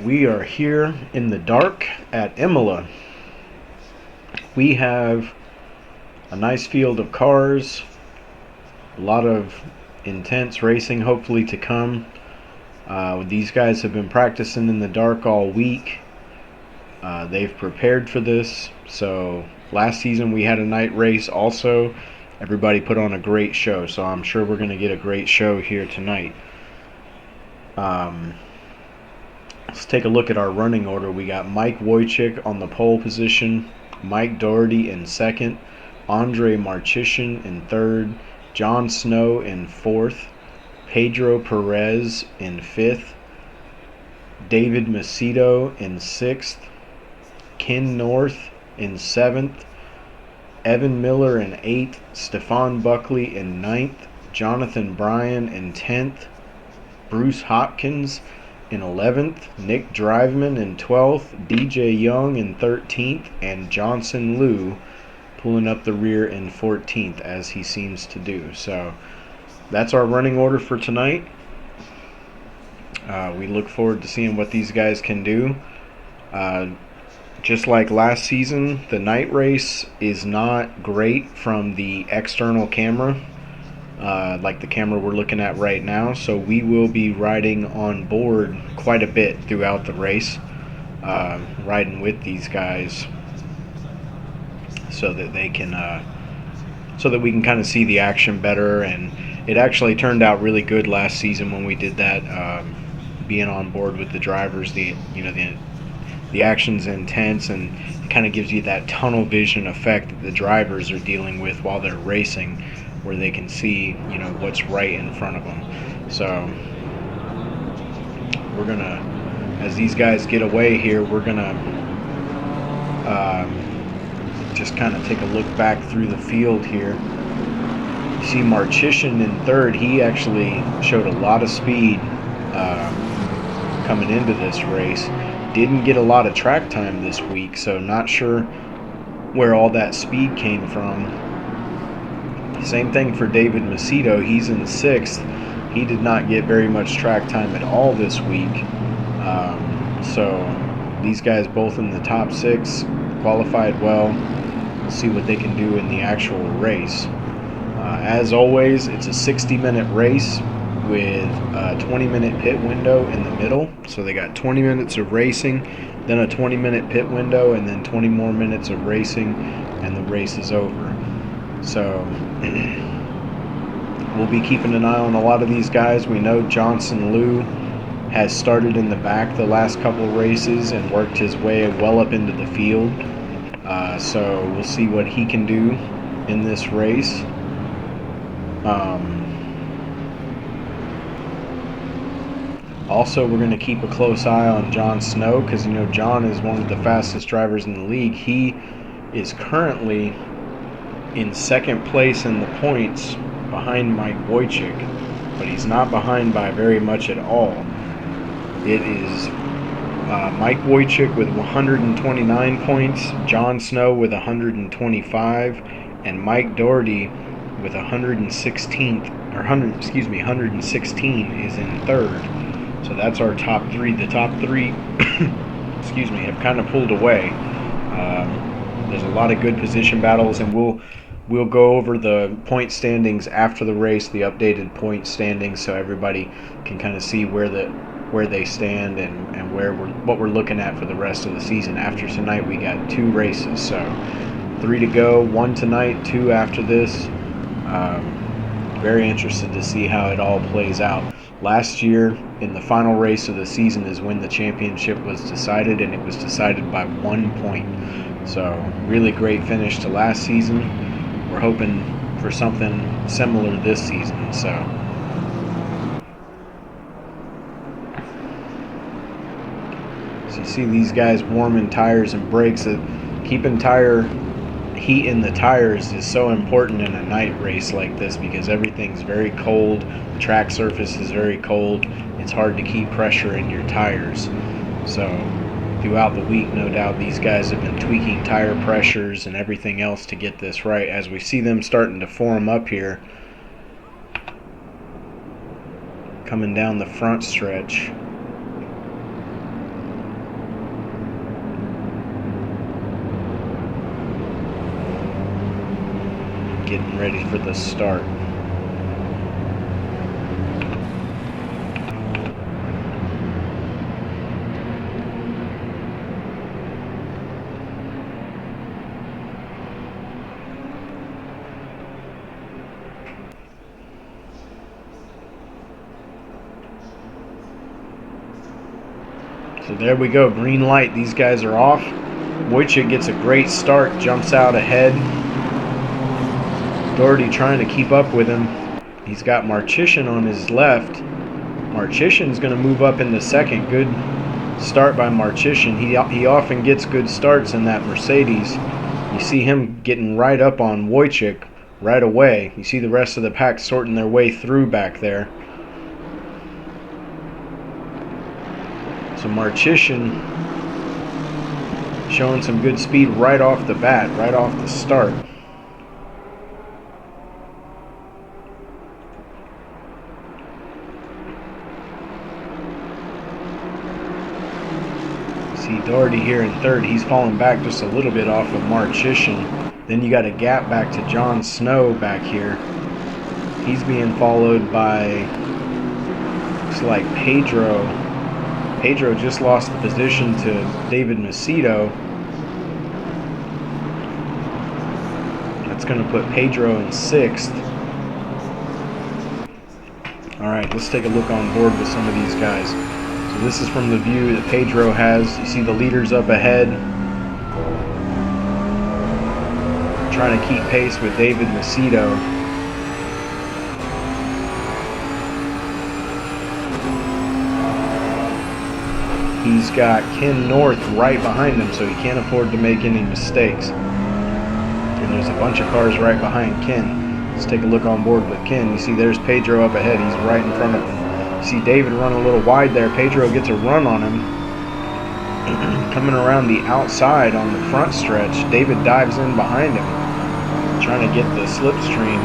We are here in the dark at Imola. We have a nice field of cars, a lot of intense racing hopefully to come. These guys have been practicing in the dark all week. They've prepared for this. So last season we had a night race also. Everybody put on a great show, so I'm sure we're going to get a great show here tonight. Let's take a look at our running order. We got Mike Wojcik on the pole position, Mike Doherty in second, Andre Marchishin in third, John Snow in fourth, Pedro Perez in fifth, David Macedo in sixth, Ken North in seventh, Evan Miller in eighth, Stefan Buckley in ninth, Jonathan Bryan in 10th, Bruce Hopkins in 11th, Nick Driveman in 12th, DJ Young in 13th, and Johnson Liu pulling up the rear in 14th, as he seems to do. So that's our running order for tonight. We look forward to seeing what these guys can do. Just like last season, the night race is not great from the external camera, like the camera we're looking at right now. So we will be riding on board quite a bit throughout the race, riding with these guys, so that they can, so that we can kind of see the action better. And it actually turned out really good last season when we did that, being on board with the drivers. The action's intense, and it kind of gives you that tunnel vision effect that the drivers are dealing with while they're racing, where they can see, what's right in front of them. So we're gonna, as these guys get away here, we're gonna just kind of take a look back through the field here. You see Marchishin in third. He actually showed a lot of speed coming into this race. Didn't get a lot of track time this week, so not sure where all that speed came from. Same thing for David Macedo. He's in sixth. He did not get very much track time at all this week. So these guys both in the top six, qualified well. We'll see what they can do in the actual race. As always, it's a 60-minute race with a 20-minute pit window in the middle. So they got 20 minutes of racing, then a 20-minute pit window, and then 20 more minutes of racing, and the race is over. So we'll be keeping an eye on a lot of these guys. We know Johnson Liu has started in the back the last couple races and worked his way well up into the field. So we'll see what he can do in this race. Also, we're going to keep a close eye on John Snow, because John is one of the fastest drivers in the league. He is currently in second place in the points behind Mike Wojcik, but he's not behind by very much at all. It is Mike Wojcik with 129 points, John Snow with 125, and Mike Doherty with 116 is in third. So that's our top three. The top three have kind of pulled away. There's a lot of good position battles, and we'll go over the point standings after the race, the updated point standings, so everybody can kind of see where they stand and what we're looking at for the rest of the season. After tonight, we got 2 races, so 3 to go, 1 tonight, 2 after this. Very interested to see how it all plays out. Last year, in the final race of the season, is when the championship was decided, and it was decided by 1 point. So really great finish to last season. We're hoping for something similar this season. So you see these guys warming tires and brakes. Keeping tire heat in the tires is so important in a night race like this, because everything's very cold. The track surface is very cold. It's hard to keep pressure in your tires. So throughout the week, no doubt, these guys have been tweaking tire pressures and everything else to get this right. As we see them starting to form up here, coming down the front stretch. getting ready for the start. So there we go, green light. These guys are off. Wojcik gets a great start, jumps out ahead. Doherty trying to keep up with him. He's got Marchishin on his left. Marchishin's going to move up in the second. Good start by Marchishin. He often gets good starts in that Mercedes. You see him getting right up on Wojcik right away. You see the rest of the pack sorting their way through back there. So Marchishin showing some good speed right off the bat, right off the start. See Doherty here in third. He's falling back just a little bit off of Marchishin. Then you got a gap back to John Snow back here. He's being followed by, looks like Pedro. Pedro just lost the position to David Macedo. That's going to put Pedro in sixth. All right, let's take a look on board with some of these guys. So this is from the view that Pedro has. You see the leaders up ahead, trying to keep pace with David Macedo. He's got Ken North right behind him, so he can't afford to make any mistakes. And there's a bunch of cars right behind Ken. Let's take a look on board with Ken. You see there's Pedro up ahead. He's right in front of him. You see David run a little wide there. Pedro gets a run on him. Coming around the outside on the front stretch, David dives in behind him, trying to get the slipstream.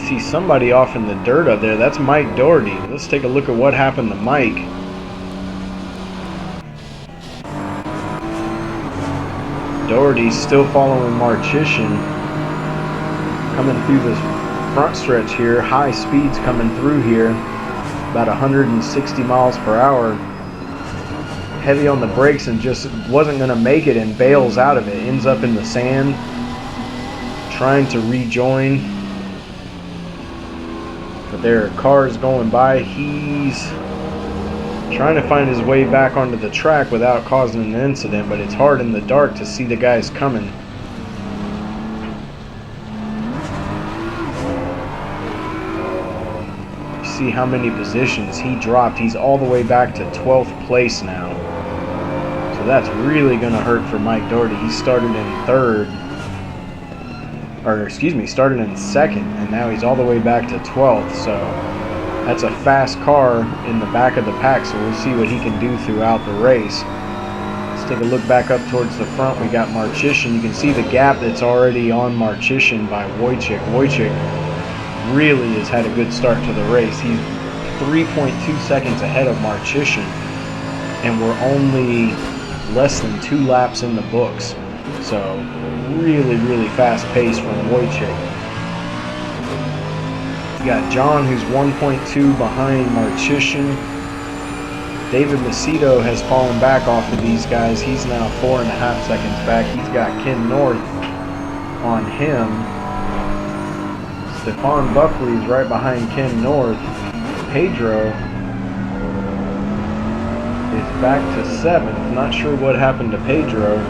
See somebody off in the dirt up there. That's Mike Doherty. Let's take a look at what happened to Mike. Doherty's still following Marchishin. Coming through this front stretch here. High speeds coming through here. About 160 miles per hour. Heavy on the brakes and just wasn't going to make it and bails out of it. Ends up in the sand. Trying to rejoin. But there are cars going by. He's trying to find his way back onto the track without causing an incident, but it's hard in the dark to see the guys coming. You see how many positions he dropped. He's all the way back to 12th place now. So that's really going to hurt for Mike Doherty. He started in third. Started in second, and now he's all the way back to 12th, so that's a fast car in the back of the pack, so we'll see what he can do throughout the race. Let's take a look back up towards the front. We got Marchishin. You can see the gap that's already on Marchishin by Wojcik. Wojcik really has had a good start to the race. He's 3.2 seconds ahead of Marchishin, and we're only less than 2 laps in the books. So really fast pace from Wojcik. You got John, who's 1.2 behind Marchishin. David Macedo has fallen back off of these guys. He's now 4.5 seconds back. He's got Ken North on him. Stefan Buckley is right behind Ken North. Pedro is back to 7th. Not sure what happened to Pedro.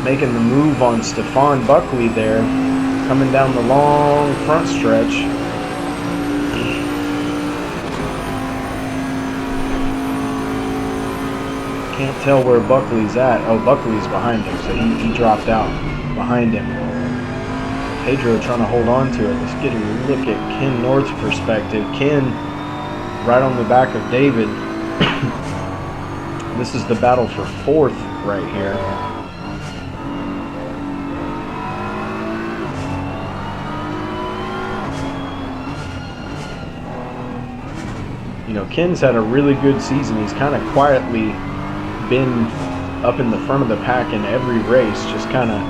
Making the move on Stefan Buckley there, coming down the long front stretch. Can't tell where Buckley's at. Oh, Buckley's behind him, so he dropped out behind him. Pedro trying to hold on to it. Let's get a look at Ken North's perspective. Ken right on the back of David. This is the battle for 4th right here. Ken's had a really good season. He's kind of quietly been up in the front of the pack in every race, just kind of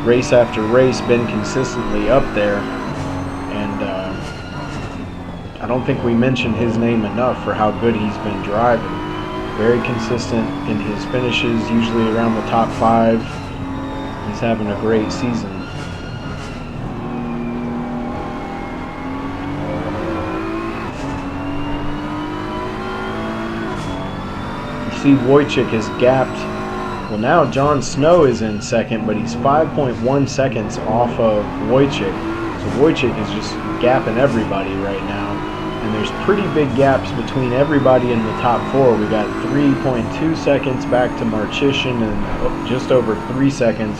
race after race, been consistently up there. And I don't think we mentioned his name enough for how good he's been driving. Very consistent in his finishes, usually around the top 5. He's having a great season. See, Wojcik is gapped. Well, now John Snow is in second, but he's 5.1 seconds off of Wojcik. So Wojcik is just gapping everybody right now. And there's pretty big gaps between everybody in the top 4. We got 3.2 seconds back to Marcheshin and just over 3 seconds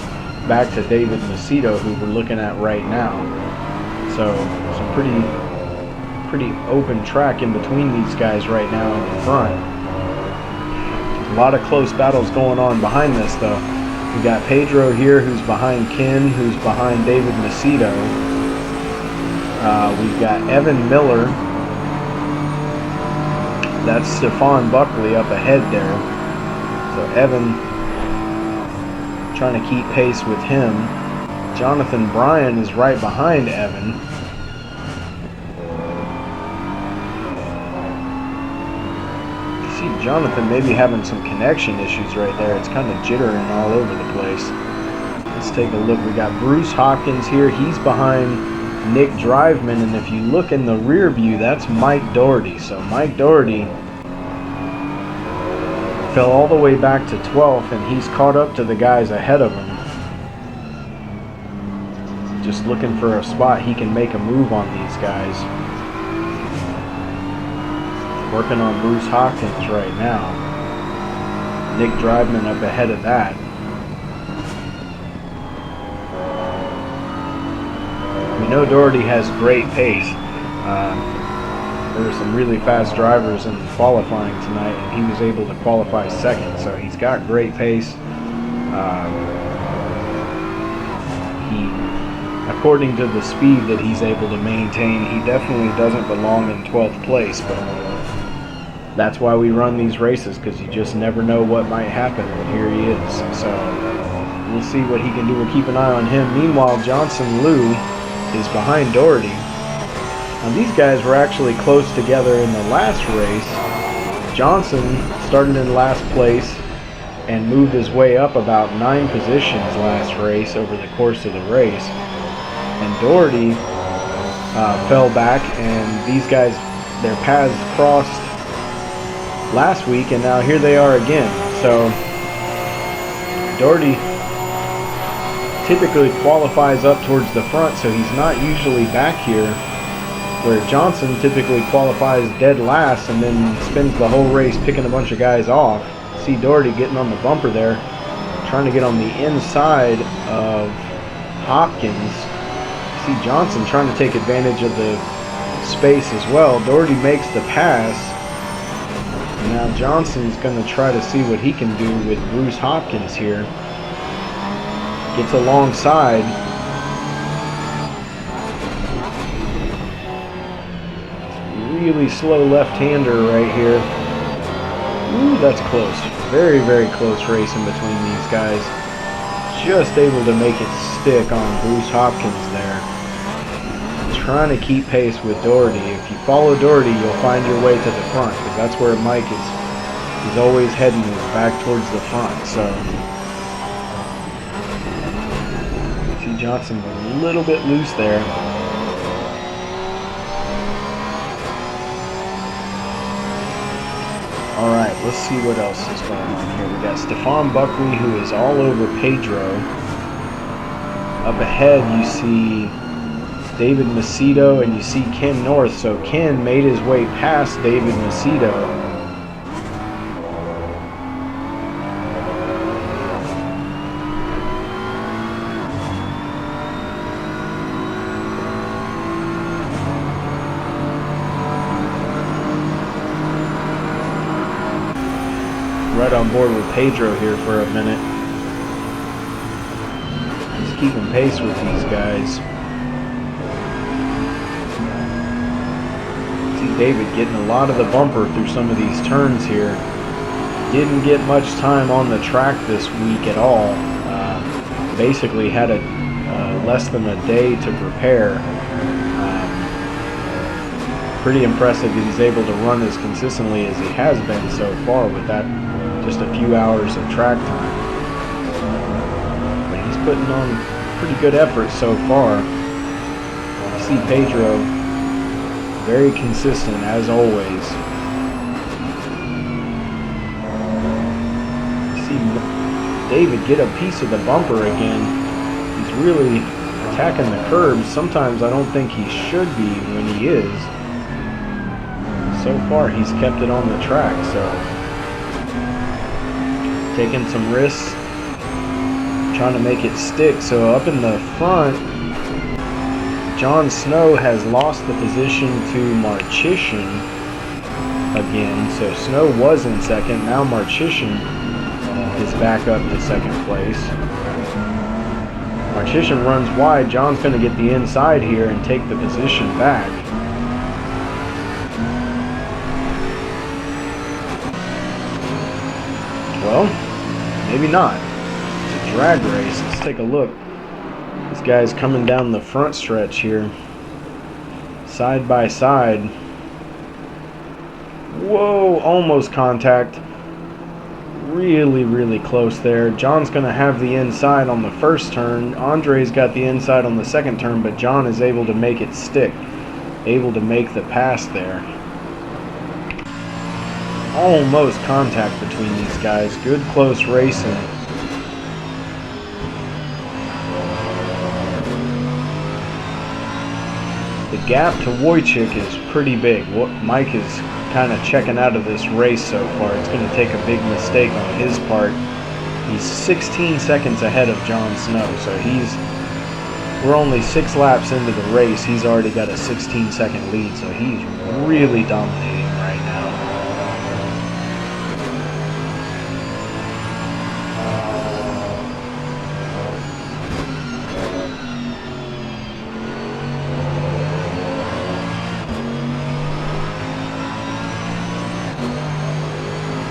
back to David Macedo, who we're looking at right now. So some pretty open track in between these guys right now in the front. A lot of close battles going on behind this, though. We got Pedro here, who's behind Ken, who's behind David Macedo. We've got Evan Miller. That's Stefan Buckley up ahead there. So Evan trying to keep pace with him. Jonathan Bryan is right behind Evan. See Jonathan maybe having some connection issues right there. It's kind of jittering all over the place. Let's take a look. We got Bruce Hopkins here. He's behind Nick Driveman, and if you look in the rear view, that's Mike Doherty. So Mike Doherty fell all the way back to 12th, and he's caught up to the guys ahead of him. Just looking for a spot he can make a move on these guys. Working on Bruce Hopkins right now. Nick Driveman up ahead of that. We know Doherty has great pace. There were some really fast drivers in qualifying tonight, and he was able to qualify second, so he's got great pace. According to the speed that he's able to maintain, he definitely doesn't belong in 12th place, but that's why we run these races, because you just never know what might happen, and here he is. So we'll see what he can do. We'll keep an eye on him. Meanwhile, Johnson Liu is behind Doherty. Now, these guys were actually close together in the last race. Johnson started in last place and moved his way up about 9 positions last race over the course of the race. And Doherty fell back, and these guys, their paths crossed last week, and now here they are again. So Doherty typically qualifies up towards the front, so he's not usually back here, where Johnson typically qualifies dead last and then spends the whole race picking a bunch of guys off. See Doherty getting on the bumper there, trying to get on the inside of Hopkins. See Johnson trying to take advantage of the space as well. Doherty makes the pass. Now Johnson's going to try to see what he can do with Bruce Hopkins here. Gets alongside. Really slow left-hander right here. Ooh, that's close. Very, very close race in between these guys. Just able to make it stick on Bruce Hopkins there. Trying to keep pace with Doherty. If you follow Doherty, you'll find your way to the front, because that's where Mike is always heading, back towards the front. So see Johnson a little bit loose there. Alright, let's see what else is going on here. We got Stefan Buckley, who is all over Pedro. Up ahead you see David Macedo, and you see Ken North. So Ken made his way past David Macedo. Right on board with Pedro here for a minute. He's keeping pace with these guys. David getting a lot of the bumper through some of these turns here. Didn't get much time on the track this week at all. Basically had a less than a day to prepare. Pretty impressive that he's able to run as consistently as he has been so far with that just a few hours of track time. But he's putting on pretty good effort so far. You see Pedro very consistent as always. You see David get a piece of the bumper again. He's really attacking the curbs. Sometimes I don't think he should be when he is. So far he's kept it on the track, so taking some risks, trying to make it stick. So up in the front, John Snow has lost the position to Marchician again. So Snow was in second, now Marchician is back up to second place. Marchician runs wide. John's going to get the inside here and take the position back. Well, maybe not. It's a drag race. Let's take a look. This guy's coming down the front stretch here, side by side. Whoa, almost contact. Really, really close there. John's going to have the inside on the first turn. Andre's got the inside on the second turn, but John is able to make it stick. Able to make the pass there. Almost contact between these guys. Good close racing. The gap to Wojcik is pretty big. Mike is kind of checking out of this race so far. It's going to take a big mistake on his part. He's 16 seconds ahead of John Snow, so we're only 6 laps into the race. He's already got a 16-second lead, so he's really dominating right now.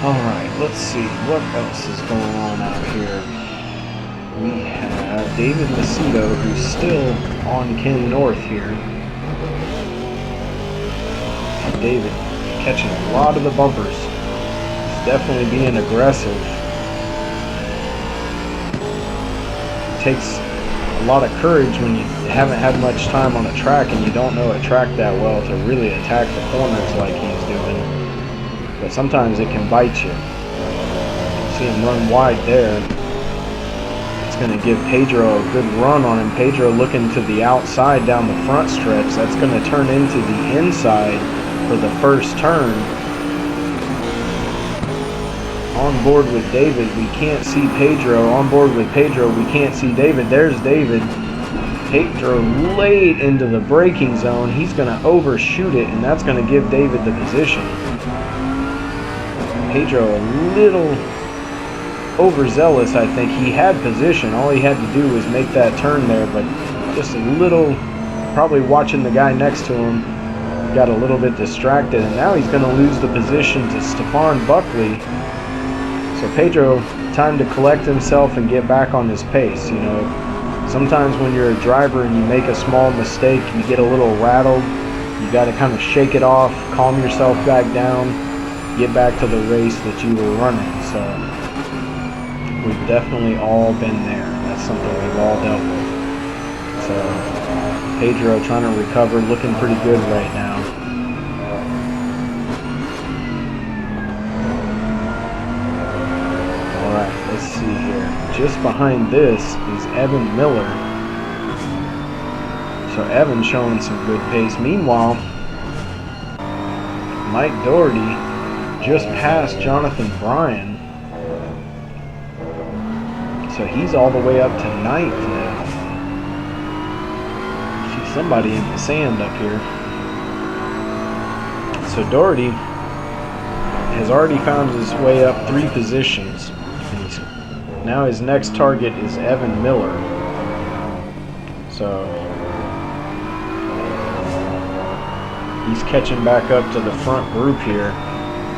Alright, let's see what else is going on out here. We have David Macedo, who's still on Ken North here. David catching a lot of the bumpers. He's definitely being aggressive. It takes a lot of courage when you haven't had much time on a track and you don't know a track that well to really attack the corners like he's doing. But sometimes it can bite you. See him run wide there. It's going to give Pedro a good run on him. Pedro looking to the outside down the front stretch. That's going to turn into the inside for the first turn. On board with David, we can't see Pedro. On board with Pedro, we can't see David. There's David. Pedro late into the braking zone. He's going to overshoot it, and that's going to give David the position. Pedro a little overzealous, I think. He had position. All he had to do was make that turn there, but just a little, probably watching the guy next to him, got a little bit distracted, and now he's going to lose the position to Stefan Buckley. So Pedro, time to collect himself and get back on his pace. You know, sometimes when you're a driver and you make a small mistake, you get a little rattled. You got to kind of shake it off, calm yourself back down, get back to the race that you were running. So we've definitely all been there. That's something we've all dealt with. So Pedro trying to recover, looking pretty good right now. Alright, let's see here. Just behind this is Evan Miller. So Evan showing some good pace. Meanwhile, Mike Doherty just passed Jonathan Bryan. So he's all the way up to 9th now. See somebody in the sand up here. So Doherty has already found his way up 3 positions. And now his next target is Evan Miller. So He's catching back up to the front group here.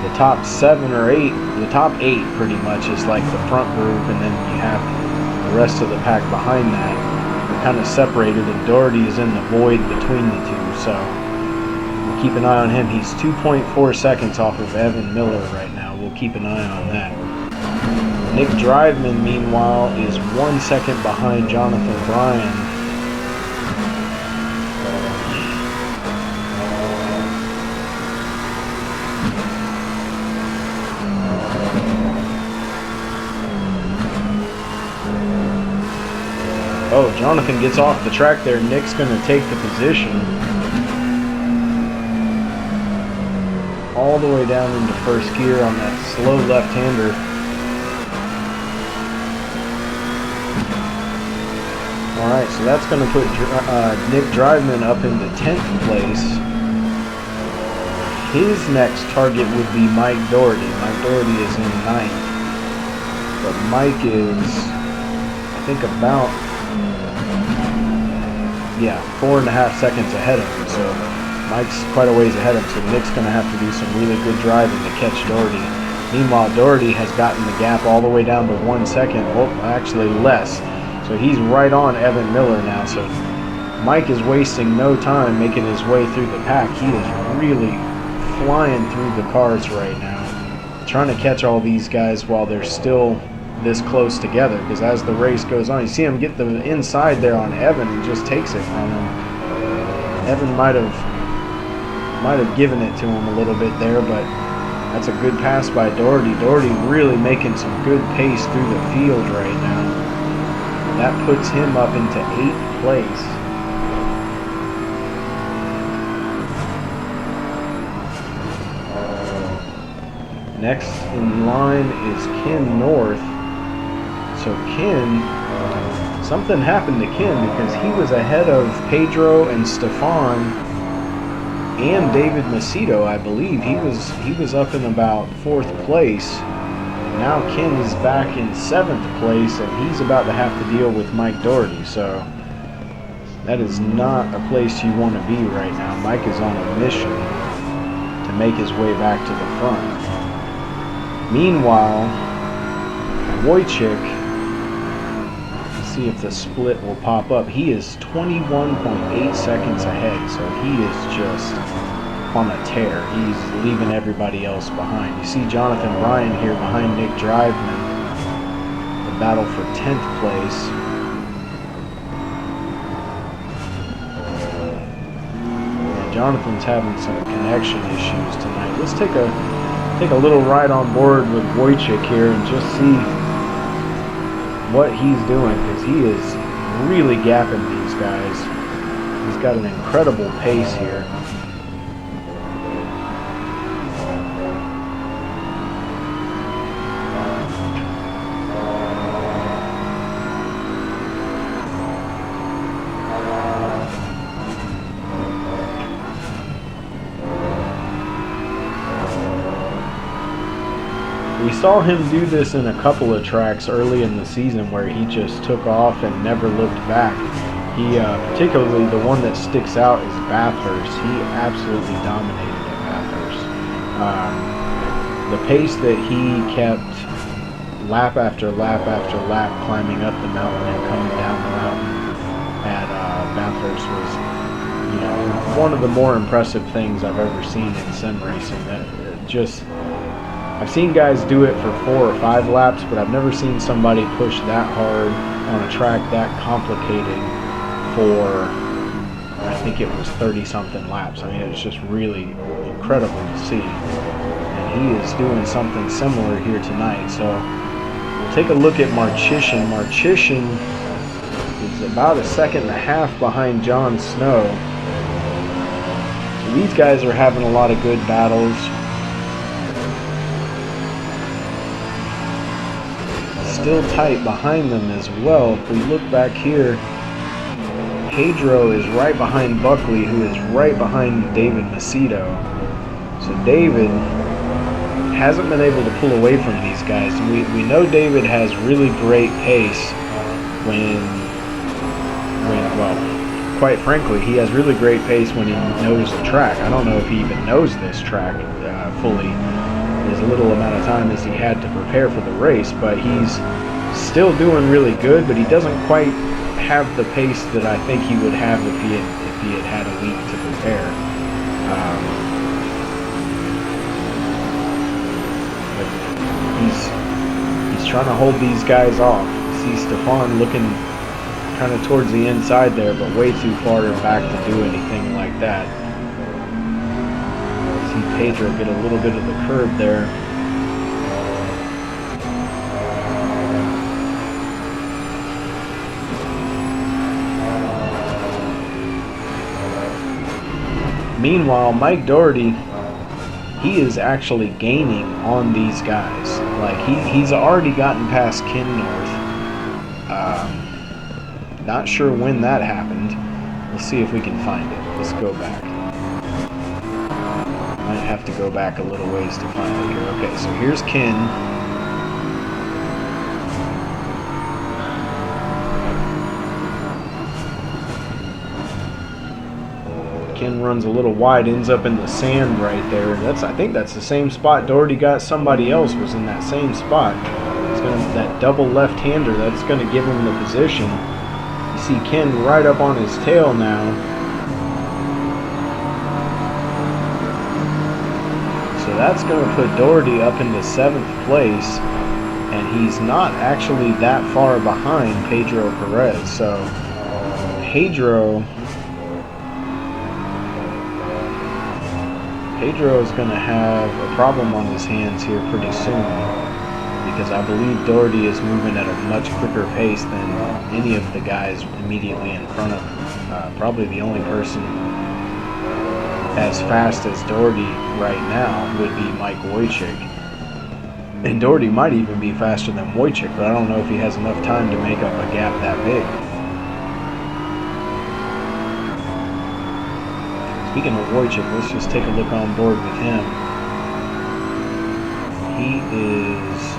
The top 7 or 8, the top 8 pretty much is like the front group, and then you have the rest of the pack behind that. They're kind of separated, and Doherty is in the void between the two, so we'll keep an eye on him. He's 2.4 seconds off of Evan Miller right now. We'll keep an eye on that. Nick Driveman, meanwhile, is 1 second behind Jonathan Bryan. Oh, Jonathan gets off the track there. Nick's going to take the position. All the way down into first gear on that slow left-hander. Alright, so that's going to put Nick Driveman up into 10th place. His next target would be Mike Doherty. Mike Doherty is in 9th. But Mike is, I think, about 4.5 seconds ahead of him. So Mike's quite a ways ahead of him. So Nick's going to have to do some really good driving to catch Doherty. Meanwhile, Doherty has gotten the gap all the way down to 1 second. Well, actually less. So he's right on Evan Miller now. So Mike is wasting no time making his way through the pack. He is really flying through the cars right now, trying to catch all these guys while they're still this close together, because as the race goes on, you see him get the inside there on Evan and just takes it from him. Evan might have given it to him a little bit there, but that's a good pass by Doherty. Doherty really making some good pace through the field right now. That puts him up into 8th place. Next in line is Ken North. So Ken, something happened to Ken because he was ahead of Pedro and Stefan and David Macedo, I believe. He was up in about 4th place. Now Ken is back in 7th place, and he's about to have to deal with Mike Doherty. So that is not a place you want to be right now. Mike is on a mission to make his way back to the front. Meanwhile, Wojcik, let's see if the split will pop up. He is 21.8 seconds ahead, so he is just on a tear. He's leaving everybody else behind. You see Jonathan Bryan here behind Nick Driveman. The battle for 10th place. Yeah, Jonathan's having some connection issues tonight. Let's take a little ride on board with Wojcik here and just see what he's doing, because he is really gapping these guys. He's got an incredible pace here. We saw him do this in a couple of tracks early in the season where he just took off and never looked back. He, particularly the one that sticks out is Bathurst. He absolutely dominated at Bathurst. The pace that he kept lap after lap after lap climbing up the mountain and coming down the mountain at Bathurst was, one of the more impressive things I've ever seen in sim racing. That just... I've seen guys do it for 4 or 5 laps, but I've never seen somebody push that hard on a track that complicated for, I think it was 30-something laps. I mean, it's just really incredible to see. And he is doing something similar here tonight. So we'll take a look at Marchishin. Marchishin is about 1.5 seconds behind John Snow. So these guys are having a lot of good battles. Still tight behind them as well. If we look back here, Pedro is right behind Buckley, who is right behind David Macedo. So David hasn't been able to pull away from these guys. We know David has really great pace when quite frankly, he has really great pace when he knows the track. I don't know if he even knows this track fully, as little amount of time as he had to prepare for the race, but he's still doing really good, but he doesn't quite have the pace that I think he would have if he had had a week to prepare. But he's trying to hold these guys off. See Stefan looking kind of towards the inside there, but way too far back to do anything like that. See Pedro get a little bit of the curb there. Meanwhile, Mike Doherty, he is actually gaining on these guys. Like, he's already gotten past Ken North. Not sure when that happened. We'll see if we can find it. Let's go back. Might have to go back a little ways to find it here. Okay, so here's Ken. Ken runs a little wide, ends up in the sand right there. I think that's the same spot Doherty got. Somebody else was in that same spot. That double left-hander, that's going to give him the position. You see Ken right up on his tail now. So that's going to put Doherty up into 7th place, and he's not actually that far behind Pedro Perez. So Pedro is going to have a problem on his hands here pretty soon, because I believe Doherty is moving at a much quicker pace than any of the guys immediately in front of him. Probably the only person as fast as Doherty right now would be Mike Wojcik. And Doherty might even be faster than Wojcik, but I don't know if he has enough time to make up a gap that big. Speaking of Wojcik, let's just take a look on board with him. He is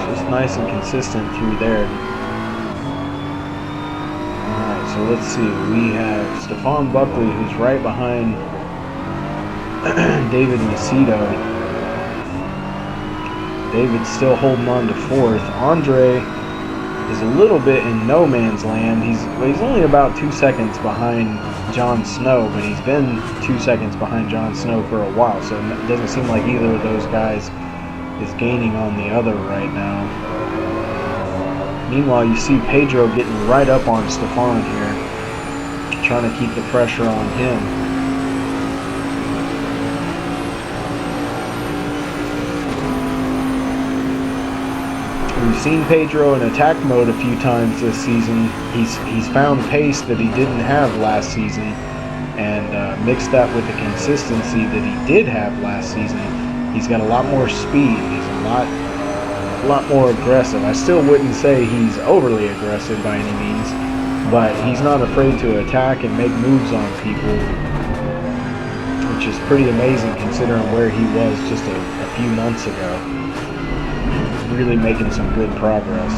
just nice and consistent through there. Alright, so let's see. We have Stefan Buckley, who's right behind David Macedo. David's still holding on to 4th. Andre is a little bit in no man's land. He's only about 2 seconds behind Jon Snow, but he's been 2 seconds behind Jon Snow for a while, so it doesn't seem like either of those guys is gaining on the other right now. Meanwhile, you see Pedro getting right up on Stefan here, trying to keep the pressure on him. We've seen Pedro in attack mode a few times this season. He's found pace that he didn't have last season, and mixed that with the consistency that he did have last season. He's got a lot more speed. He's a lot more aggressive. I still wouldn't say he's overly aggressive by any means, but he's not afraid to attack and make moves on people, which is pretty amazing considering where he was just a few months ago. Really making some good progress.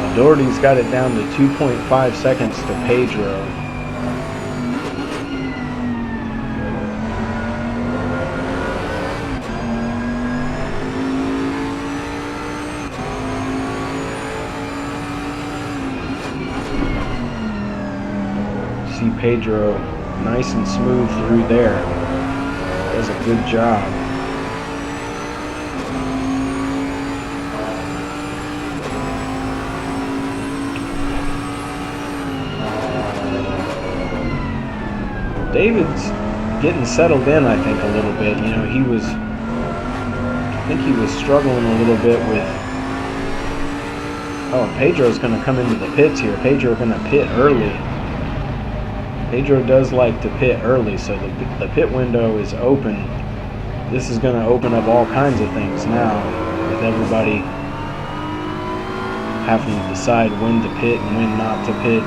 So Doherty's got it down to 2.5 seconds to Pedro. Pedro nice and smooth through there. Does a good job. David's getting settled in, I think, a little bit. You know, I think he was struggling a little bit with... Oh, Pedro's going to come into the pits here. Pedro's going to pit early. Pedro does like to pit early, so the pit window is open. This is going to open up all kinds of things now, with everybody having to decide when to pit and when not to pit.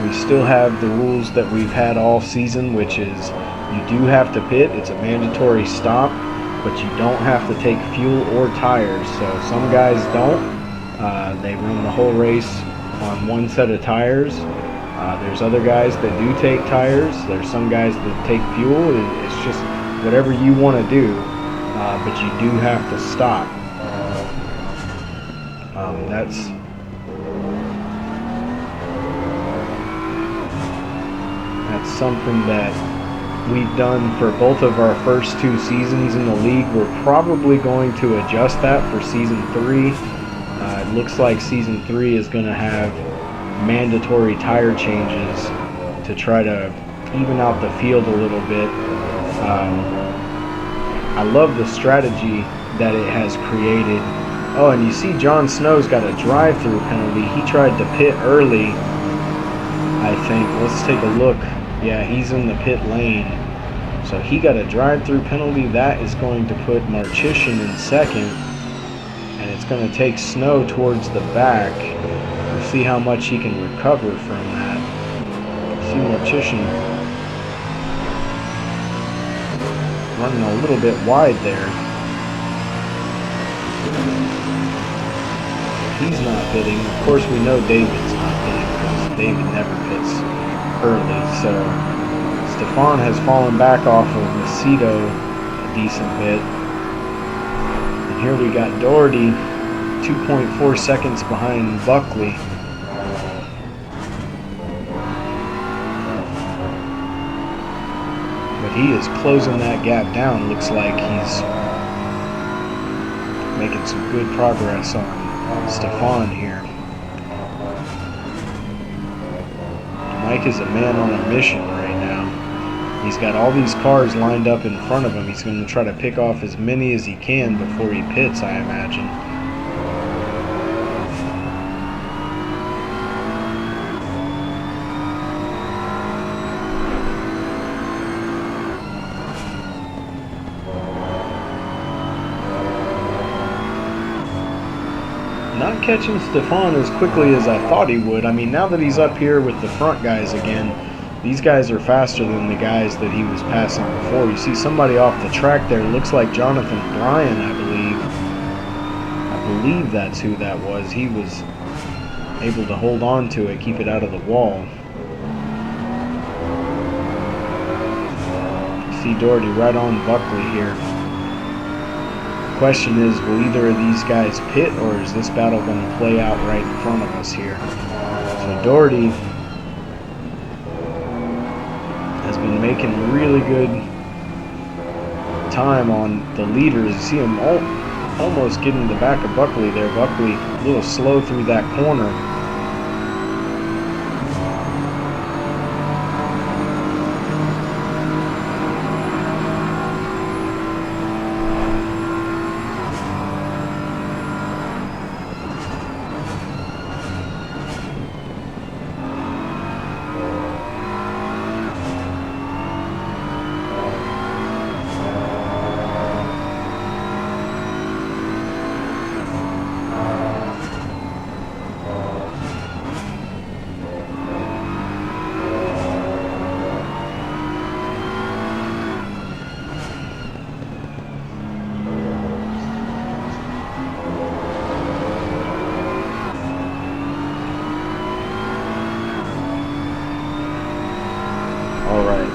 We still have the rules that we've had all season, which is you do have to pit. It's a mandatory stop, but you don't have to take fuel or tires. So some guys don't. They run the whole race on one set of tires. There's other guys that do take tires. There's some guys that take fuel. It's just whatever you want to do, but you do have to stop. That's something that we've done for both of our first 2 seasons in the league. We're probably going to adjust that for season 3. It looks like season 3 is going to have mandatory tire changes to try to even out the field a little bit. I love the strategy that it has created. Oh, and you see Jon Snow's got a drive-through penalty. He tried to pit early, I think. Let's take a look. Yeah, he's in the pit lane. So he got a drive-through penalty. That is going to put Marcheshin in second. And it's going to take Snow towards the back. We'll see how much he can recover from that. See Marcheshin running a little bit wide there. He's not pitting. Of course, we know David's not pitting because David never pits early. So Stefan has fallen back off of Macedo a decent bit. And here we got Doherty 2.4 seconds behind Buckley. But he is closing that gap down. Looks like he's making some good progress on Stefan here. Mike is a man on a mission right now. He's got all these cars lined up in front of him. He's going to try to pick off as many as he can before he pits, I imagine. Not catching Stefan as quickly as I thought he would. I mean, now that he's up here with the front guys again, these guys are faster than the guys that he was passing before. You see somebody off the track there. Looks like Jonathan Bryan, I believe. I believe that's who that was. He was able to hold on to it, keep it out of the wall. You see Doherty right on Buckley here. Question is, will either of these guys pit, or is this battle going to play out right in front of us here? So Doherty has been making really good time on the leaders. You see him almost getting the back of Buckley there. Buckley a little slow through that corner.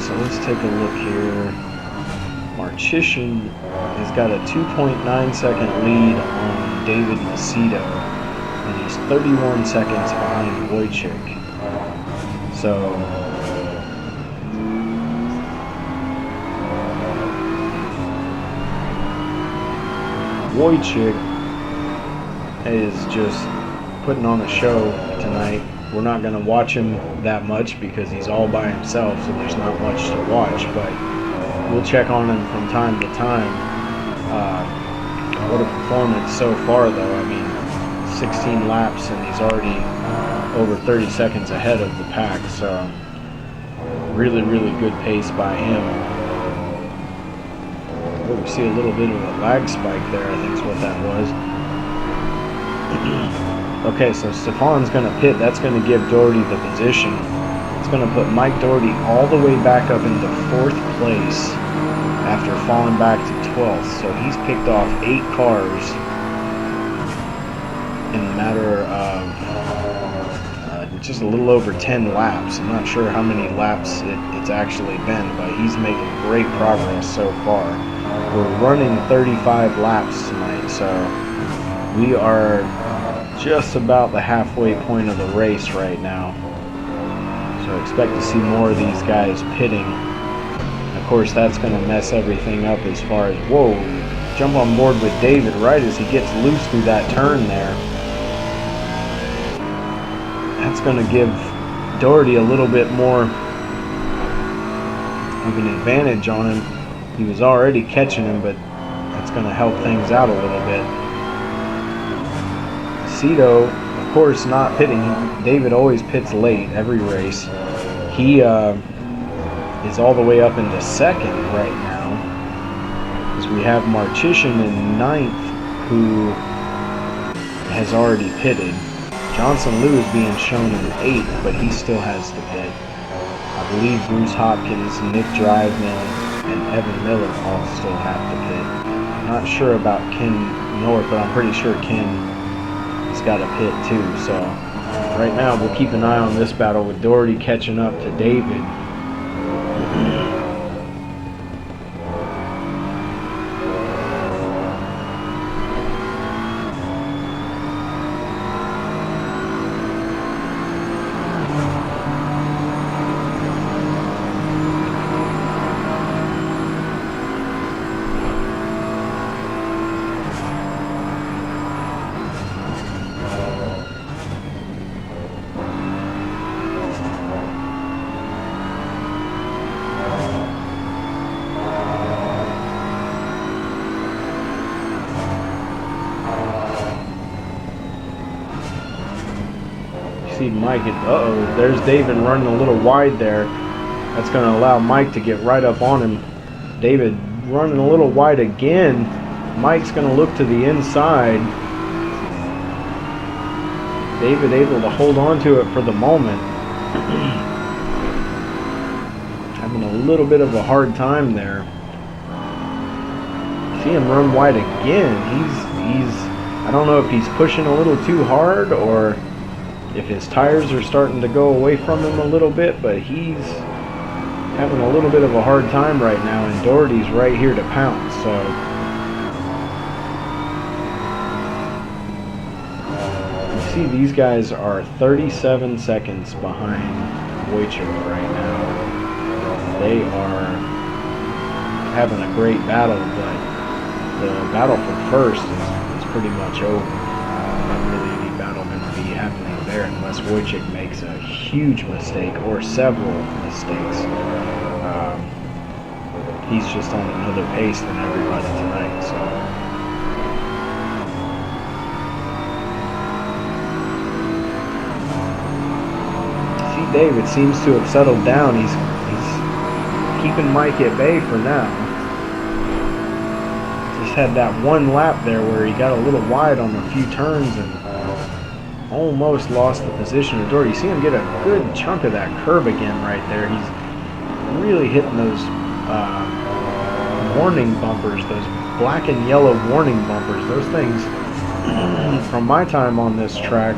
So let's take a look here. Marcheshin has got a 2.9 second lead on David Macedo, and he's 31 seconds behind Wojcik. So Wojcik is just putting on a show tonight. We're not going to watch him that much because he's all by himself, so there's not much to watch, but we'll check on him from time to time. What a performance so far, though. I mean, 16 laps, and he's already over 30 seconds ahead of the pack, so Really, really good pace by him. Oh, we see a little bit of a lag spike there, I think is what that was. Okay, so Stefan's going to pit. That's going to give Doherty the position. It's going to put Mike Doherty all the way back up into 4th place after falling back to 12th. So he's picked off 8 cars in a matter of just a little over 10 laps. I'm not sure how many laps it's actually been, but he's making great progress so far. We're running 35 laps tonight, so we are just about the halfway point of the race right now. So expect to see more of these guys pitting. Of course, that's going to mess everything up as far as, whoa, jump on board with David right as he gets loose through that turn there. That's going to give Doherty a little bit more of an advantage on him. He was already catching him, but that's going to help things out a little bit. Cito, of course, not pitting. David always pits late every race. He is all the way up into 2nd right now, because we have Marchician in 9th, who has already pitted. Johnson Lou is being shown in 8th, but he still has to pit. I believe Bruce Hopkins, Nick Driveman, and Evan Miller all still have to pit. I'm not sure about Ken North, but I'm pretty sure Ken has got to pit too. So right now we'll keep an eye on this battle with Doherty catching up to David. Mike, there's David running a little wide there. That's going to allow Mike to get right up on him. David running a little wide again. Mike's going to look to the inside. David able to hold on to it for the moment. Having a little bit of a hard time there. See him run wide again. He's I don't know if he's pushing a little too hard or if his tires are starting to go away from him a little bit, but he's having a little bit of a hard time right now, and Doherty's right here to pounce. So you see these guys are 37 seconds behind Wojcik right now. They are having a great battle, but the battle for first is pretty much over. Not really any battle going to be happening there unless Wojcik makes a huge mistake or several mistakes. He's just on another pace than everybody tonight. So see, David seems to have settled down. He's keeping Mike at bay for now. Just had that one lap there where he got a little wide on a few turns and almost lost the position of Doherty. You see him get a good chunk of that curb again right there. He's really hitting those warning bumpers, those black and yellow warning bumpers. Those things, from my time on this track,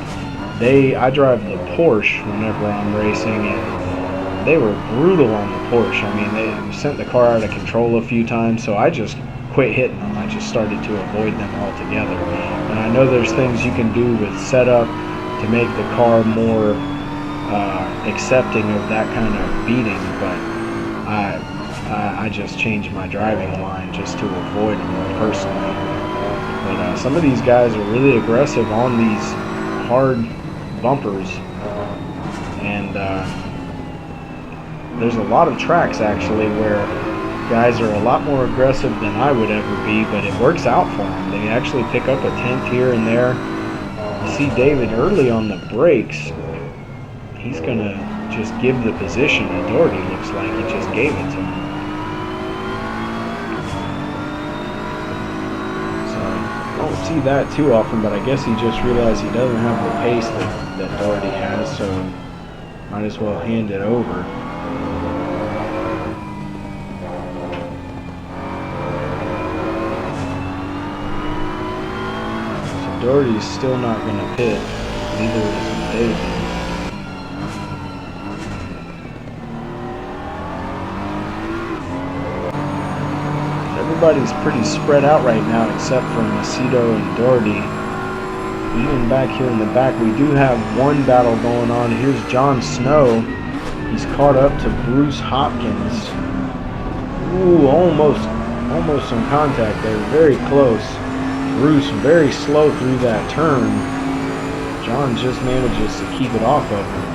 I drive the Porsche whenever I'm racing, and they were brutal on the Porsche. I mean, they sent the car out of control a few times, so I just quit hitting them. I just started to avoid them altogether. And I know there's things you can do with setup to make the car more accepting of that kind of beating, but I just changed my driving line just to avoid them personally. But some of these guys are really aggressive on these hard bumpers, and there's a lot of tracks actually where guys are a lot more aggressive than I would ever be, but it works out for them. They actually pick up a 10th here and there. You see David early on the brakes. He's going to just give the position to Doherty. Looks like he just gave it to him. So I don't see that too often, but I guess he just realized he doesn't have the pace that Doherty has, so might as well hand it over. So Doherty's still not going to pit, neither is David. Everybody's pretty spread out right now except for Macedo and Doherty. Even back here in the back, we do have one battle going on. Here's John Snow. He's caught up to Bruce Hopkins. Ooh, almost some contact there. Very close. Bruce very slow through that turn. John just manages to keep it off of him.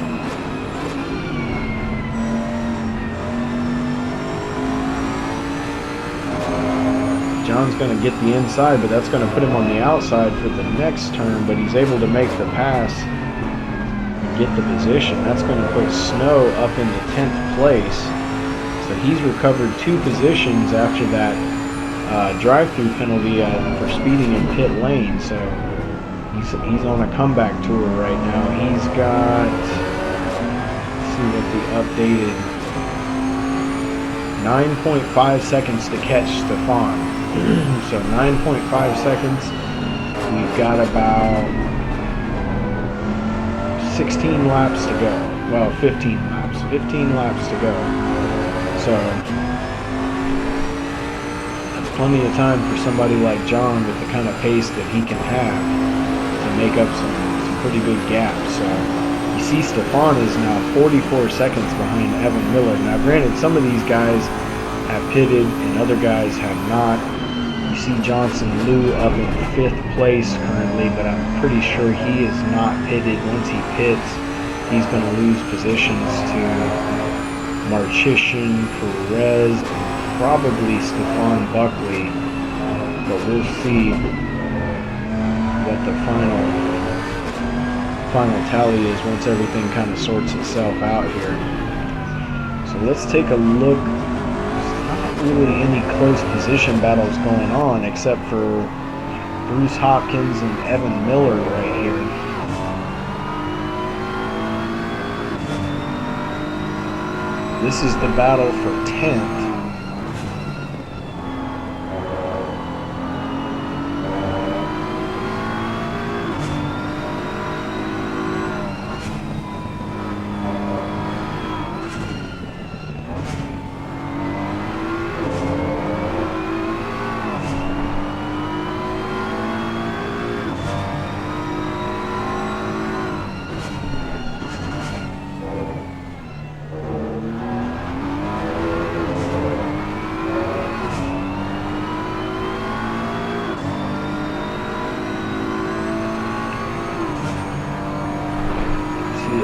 John's going to get the inside, but that's going to put him on the outside for the next turn, but he's able to make the pass and get the position. That's going to put Snow up into 10th place. So he's recovered 2 positions after that drive-through penalty for speeding in pit lane. So he's on a comeback tour right now. He's got, let's see what the updated, 9.5 seconds to catch Stefan. So 9.5 seconds. We've got about 16 laps to go. Well, 15 laps. 15 laps to go. So that's plenty of time for somebody like John with the kind of pace that he can have to make up some pretty big gaps. So you see Stefan is now 44 seconds behind Evan Miller. Now granted, some of these guys have pitted and other guys have not. You see Johnson Liu up in 5th place currently, but I'm pretty sure he is not pitted. Once he pits, he's going to lose positions to Marcheshin, Perez, and probably Stefan Buckley. But we'll see what the final tally is once everything kind of sorts itself out here. So let's take a look. Really any close position battles going on except for Bruce Hopkins and Evan Miller right here. This is the battle for 10th.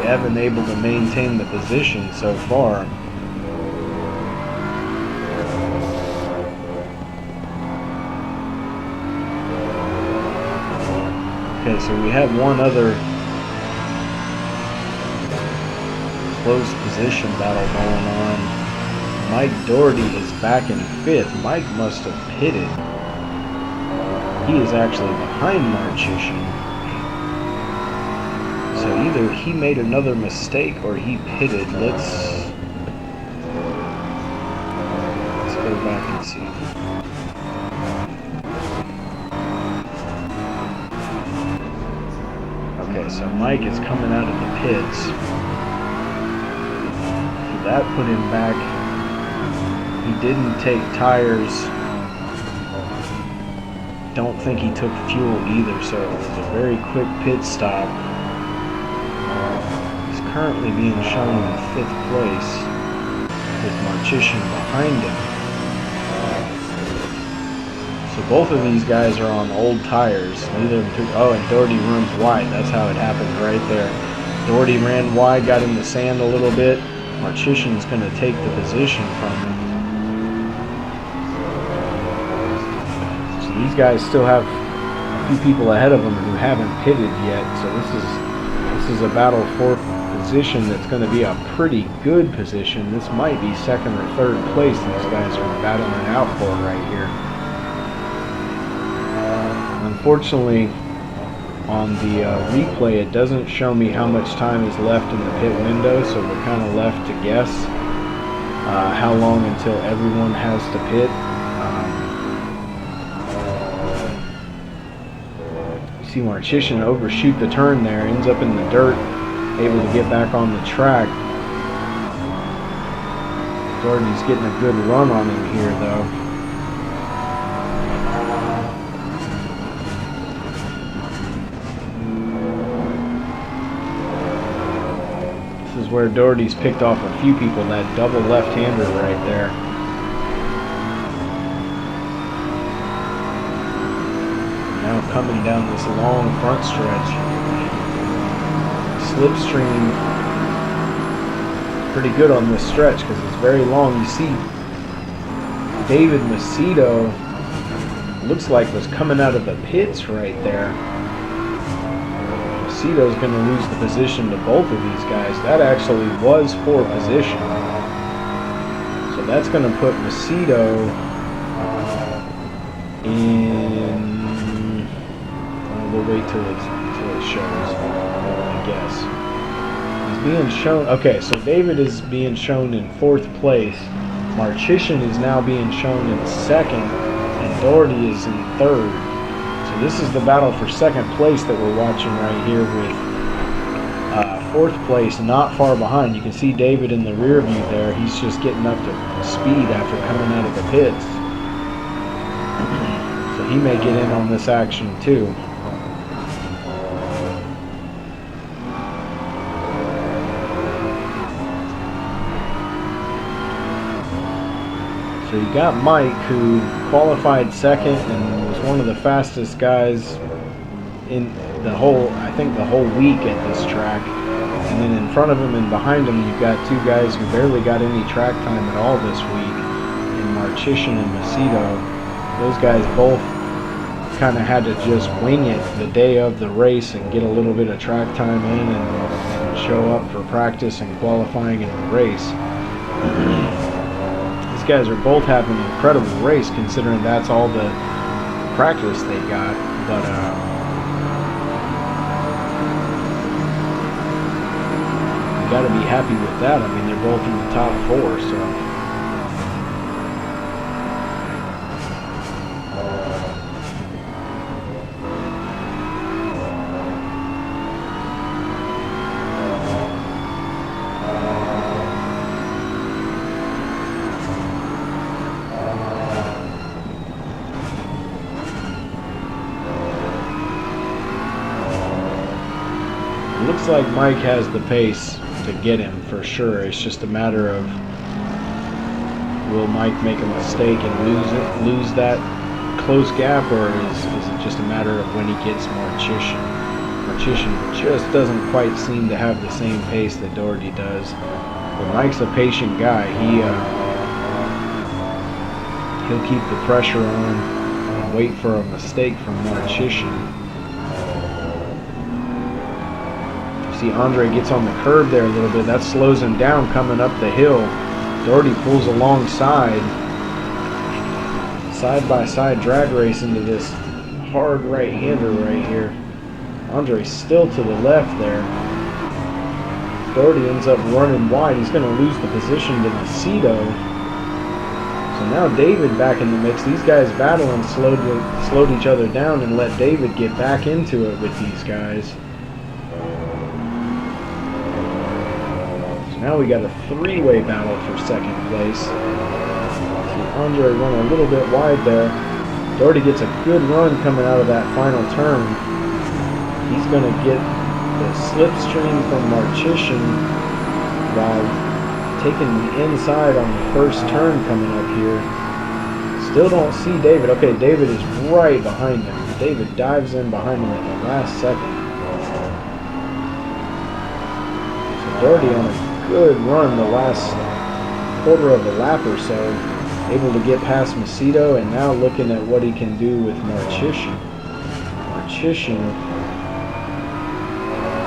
Evan able to maintain the position so far. Okay, so we have one other close position battle going on. Mike Doherty is back in 5th. Mike must have pitted. He is actually behind Marcheshin. So either he made another mistake or he pitted. Let's go back and see. Okay, so Mike is coming out of the pits. So that put him back. He didn't take tires. Don't think he took fuel either, so it was a very quick pit stop. Currently being shown in 5th place with Marcheshin behind him. So both of these guys are on old tires. Neither of them and Doherty runs wide. That's how it happened right there. Doherty ran wide, got in the sand a little bit. Marcheshin's going to take the position from him. So these guys still have a few people ahead of them who haven't pitted yet. So this is a battle for position that's going to be a pretty good position. This might be second or third place these guys are battling out for right here. Unfortunately, on the replay, it doesn't show me how much time is left in the pit window, so we're kind of left to guess how long until everyone has to pit. You see Marchician overshoot the turn there, ends up in the dirt, able to get back on the track. Doherty's getting a good run on him here, though. This is where Doherty's picked off a few people, that double left-hander right there. Now coming down this long front stretch. Slipstream pretty good on this stretch because it's very long. You see David Macedo looks like was coming out of the pits right there. Macedo's going to lose the position to both of these guys. That actually was for position. So that's going to put Macedo in... we'll wait till it shows, I guess. He's being shown... Okay, so David is being shown in 4th place. Marchician is now being shown in 2nd. And Doherty is in 3rd. So this is the battle for 2nd place that we're watching right here with 4th place not far behind. You can see David in the rear view there. He's just getting up to speed after coming out of the pits. So he may get in on this action too. So you got Mike, who qualified 2nd and was one of the fastest guys in the whole, I think the whole week at this track. And then in front of him and behind him, you've got 2 guys who barely got any track time at all this week, in Marchician and Macedo. Those guys both kind of had to just wing it the day of the race and get a little bit of track time in and show up for practice and qualifying in the race. These guys are both having an incredible race considering that's all the practice they got, but you got to be happy with that. I mean, they're both in the top 4, so. Looks like Mike has the pace to get him for sure. It's just a matter of, will Mike make a mistake and lose that close gap, or is it just a matter of when he gets Marchician? Marchician just doesn't quite seem to have the same pace that Doherty does. But Mike's a patient guy. He'll keep the pressure on and wait for a mistake from Marchician. See, Andre gets on the curb there a little bit. That slows him down coming up the hill. Doherty pulls alongside. Side-by-side drag race into this hard right-hander right here. Andre's still to the left there. Doherty ends up running wide. He's going to lose the position to Macedo. So now David back in the mix. These guys battling slowed each other down and let David get back into it with these guys. Now we got a 3-way battle for 2nd place. See Andre run a little bit wide there. Doherty gets a good run coming out of that final turn. He's going to get the slipstream from Marchician while taking the inside on the first turn coming up here. Still don't see David. Okay, David is right behind him. David dives in behind him at the last second. So Doherty on a good run the last quarter of a lap or so, able to get past Macedo, and now looking at what he can do with Marchician. Marchician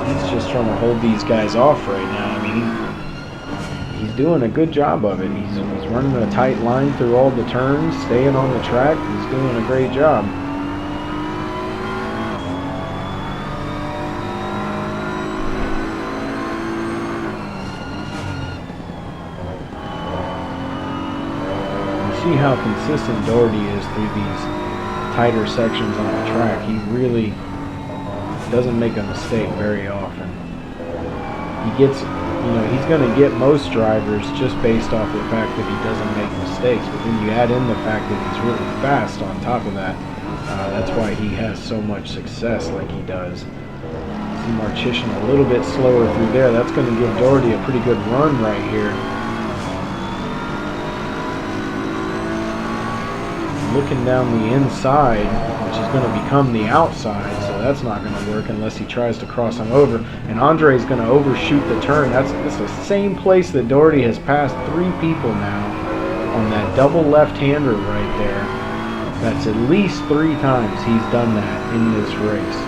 He's just trying to hold these guys off right now. I mean, he's doing a good job of it. He's running a tight line through all the turns, staying on the track. He's doing a great job. You see how consistent Doherty is through these tighter sections on the track. He really doesn't make a mistake very often. He gets, you know, he's going to get most drivers just based off the fact that he doesn't make mistakes. But then you add in the fact that he's really fast on top of that. That's why he has so much success like he does. See Marcheshin a little bit slower through there. That's going to give Doherty a pretty good run right here. Looking down the inside, which is going to become the outside, so that's not going to work unless he tries to cross him over. And Andre's going to overshoot the turn. That's the same place that Doherty has passed 3 people now on that double left-hander right there. That's at least 3 times he's done that in this race.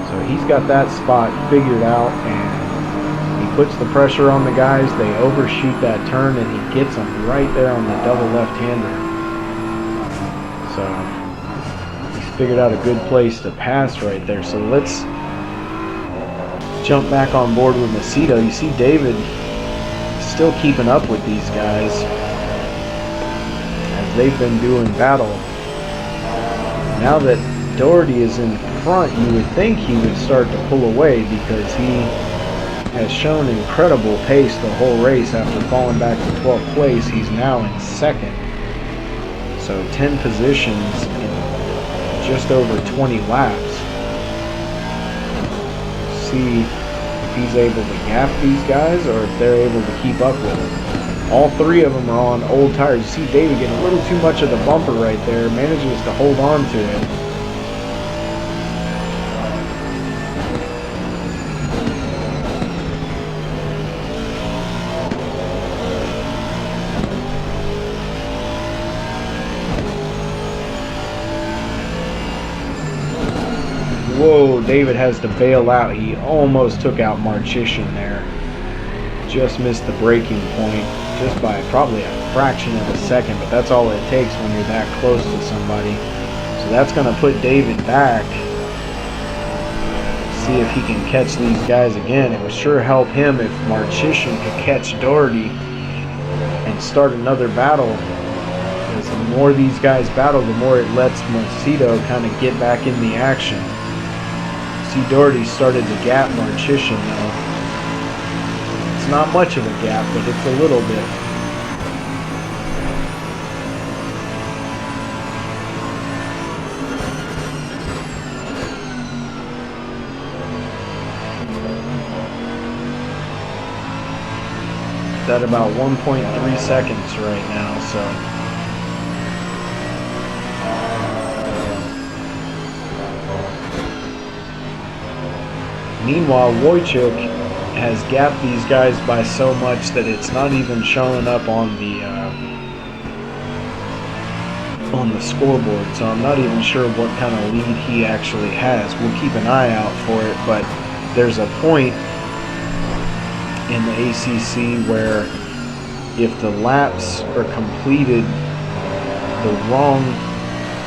So he's got that spot figured out, and he puts the pressure on the guys. They overshoot that turn, and he gets them right there on the double left-hander. So he's figured out a good place to pass right there. So let's jump back on board with Macedo. You see David still keeping up with these guys as they've been doing battle. Now that Doherty is in front, you would think he would start to pull away because he has shown incredible pace the whole race. After falling back to 12th place, he's now in 2nd. So 10 positions in just over 20 laps. See if he's able to gap these guys or if they're able to keep up with him. All 3 of them are on old tires. You see David getting a little too much of the bumper right there. Manages to hold on to it. Whoa, David has to bail out. He almost took out Marcheshin there. Just missed the braking point, just by probably a fraction of a second, but that's all it takes when you're that close to somebody. So that's going to put David back. See if he can catch these guys again. It would sure help him if Marcheshin could catch Doherty and start another battle. Because the more these guys battle, the more it lets Macedo kind of get back in the action. See Doherty started to gap Marcheshin now. It's not much of a gap, but it's a little bit. It's at about 1.3 seconds right now, so. Meanwhile, Wojciech has gapped these guys by so much that it's not even showing up on the scoreboard. So I'm not even sure what kind of lead he actually has. We'll keep an eye out for it, but there's a point in the ACC where if the laps are completed the wrong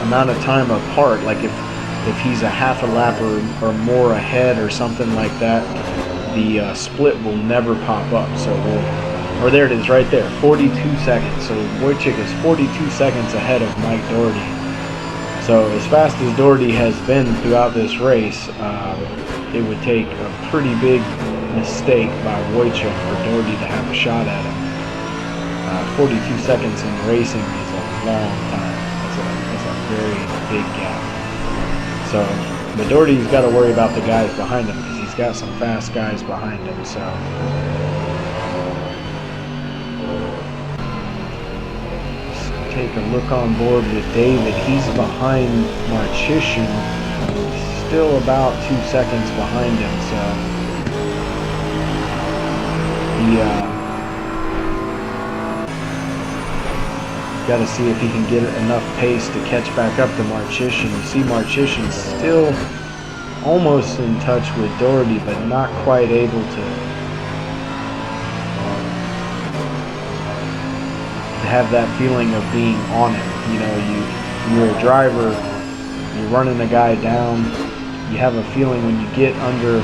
amount of time apart, like if he's a half a lap or more ahead or something like that, the split will never pop up. So or there it is right there, 42 seconds. So Wojciech is 42 seconds ahead of Mike Doherty. So as fast as Doherty has been throughout this race, it would take a pretty big mistake by Wojciech for Doherty to have a shot at him. 42 seconds in racing is a long time. That's a very big gap. So, but Doherty's got to worry about the guys behind him because he's got some fast guys behind him. So, let's take a look on board with David. He's behind Marcheshin. He's still about 2 seconds behind him. So, got to see if he can get enough pace to catch back up to Marcheshin. You see Marcheshin still almost in touch with Doherty, but not quite able to have that feeling of being on him. You know, you're a driver, you're running a guy down, you have a feeling when you get under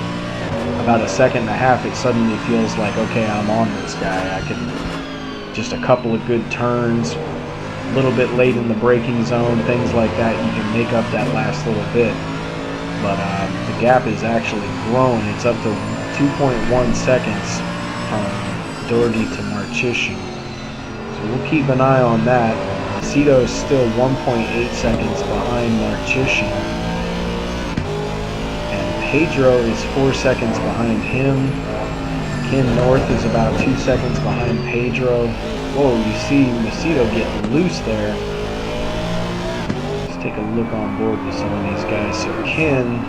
about a second and a half, it suddenly feels like, okay, I'm on this guy. I can, just a couple of good turns, a little bit late in the braking zone, things like that, you can make up that last little bit. But the gap is actually grown. It's up to 2.1 seconds from Doherty to Marchishин. So we'll keep an eye on that. Macedo is still 1.8 seconds behind Marchishin. And Pedro is 4 seconds behind him. Ken North is about 2 seconds behind Pedro. Whoa, you see Macedo getting loose there. Let's take a look on board with some of these guys. So Ken,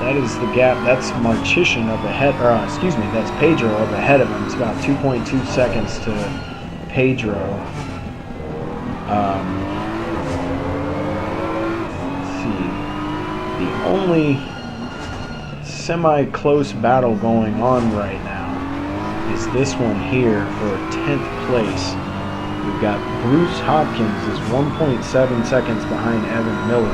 that is the gap. That's Marchishin up ahead, or excuse me, that's Pedro up ahead of him. It's about 2.2 seconds to Pedro. Let's see. The only semi-close battle going on right now is this one here for 10th place. We've got Bruce Hopkins is 1.7 seconds behind Evan Miller.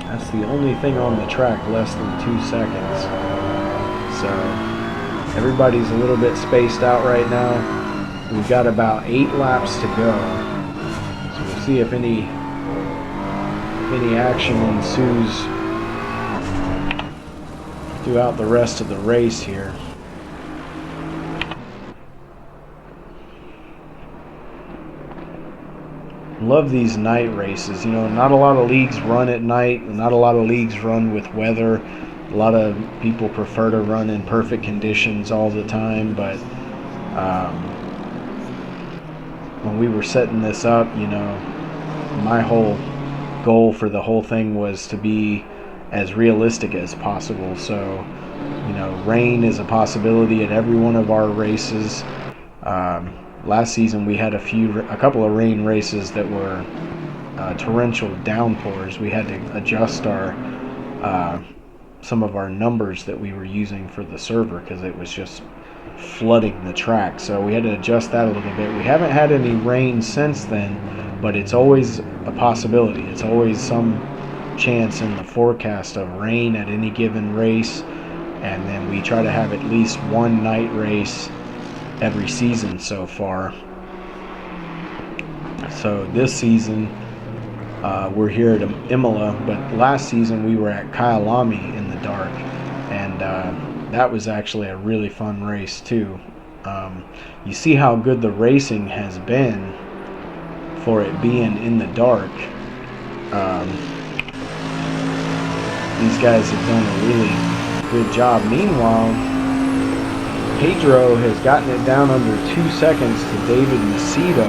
That's the only thing on the track less than 2 seconds. So everybody's a little bit spaced out right now. We've got about 8 laps to go. So we'll see if any action ensues throughout the rest of the race here. Love these night races. You know, not a lot of leagues run at night, not a lot of leagues run with weather. A lot of people prefer to run in perfect conditions all the time, but when we were setting this up, you know, my whole goal for the whole thing was to be as realistic as possible. So, you know, rain is a possibility at every one of our races. Last season we had a couple of rain races that were torrential downpours. We had to adjust our some of our numbers that we were using for the server because it was just flooding the track. So we had to adjust that a little bit. We haven't had any rain since then, but it's always a possibility. It's always some chance in the forecast of rain at any given race, and then we try to have at least one night race every season so far. So this season we're here at Imola, but last season we were at Kyalami in the dark, and that was actually a really fun race too. You see how good the racing has been for it being in the dark. These guys have done a really good job. Meanwhile, Pedro has gotten it down under 2 seconds to David Macedo.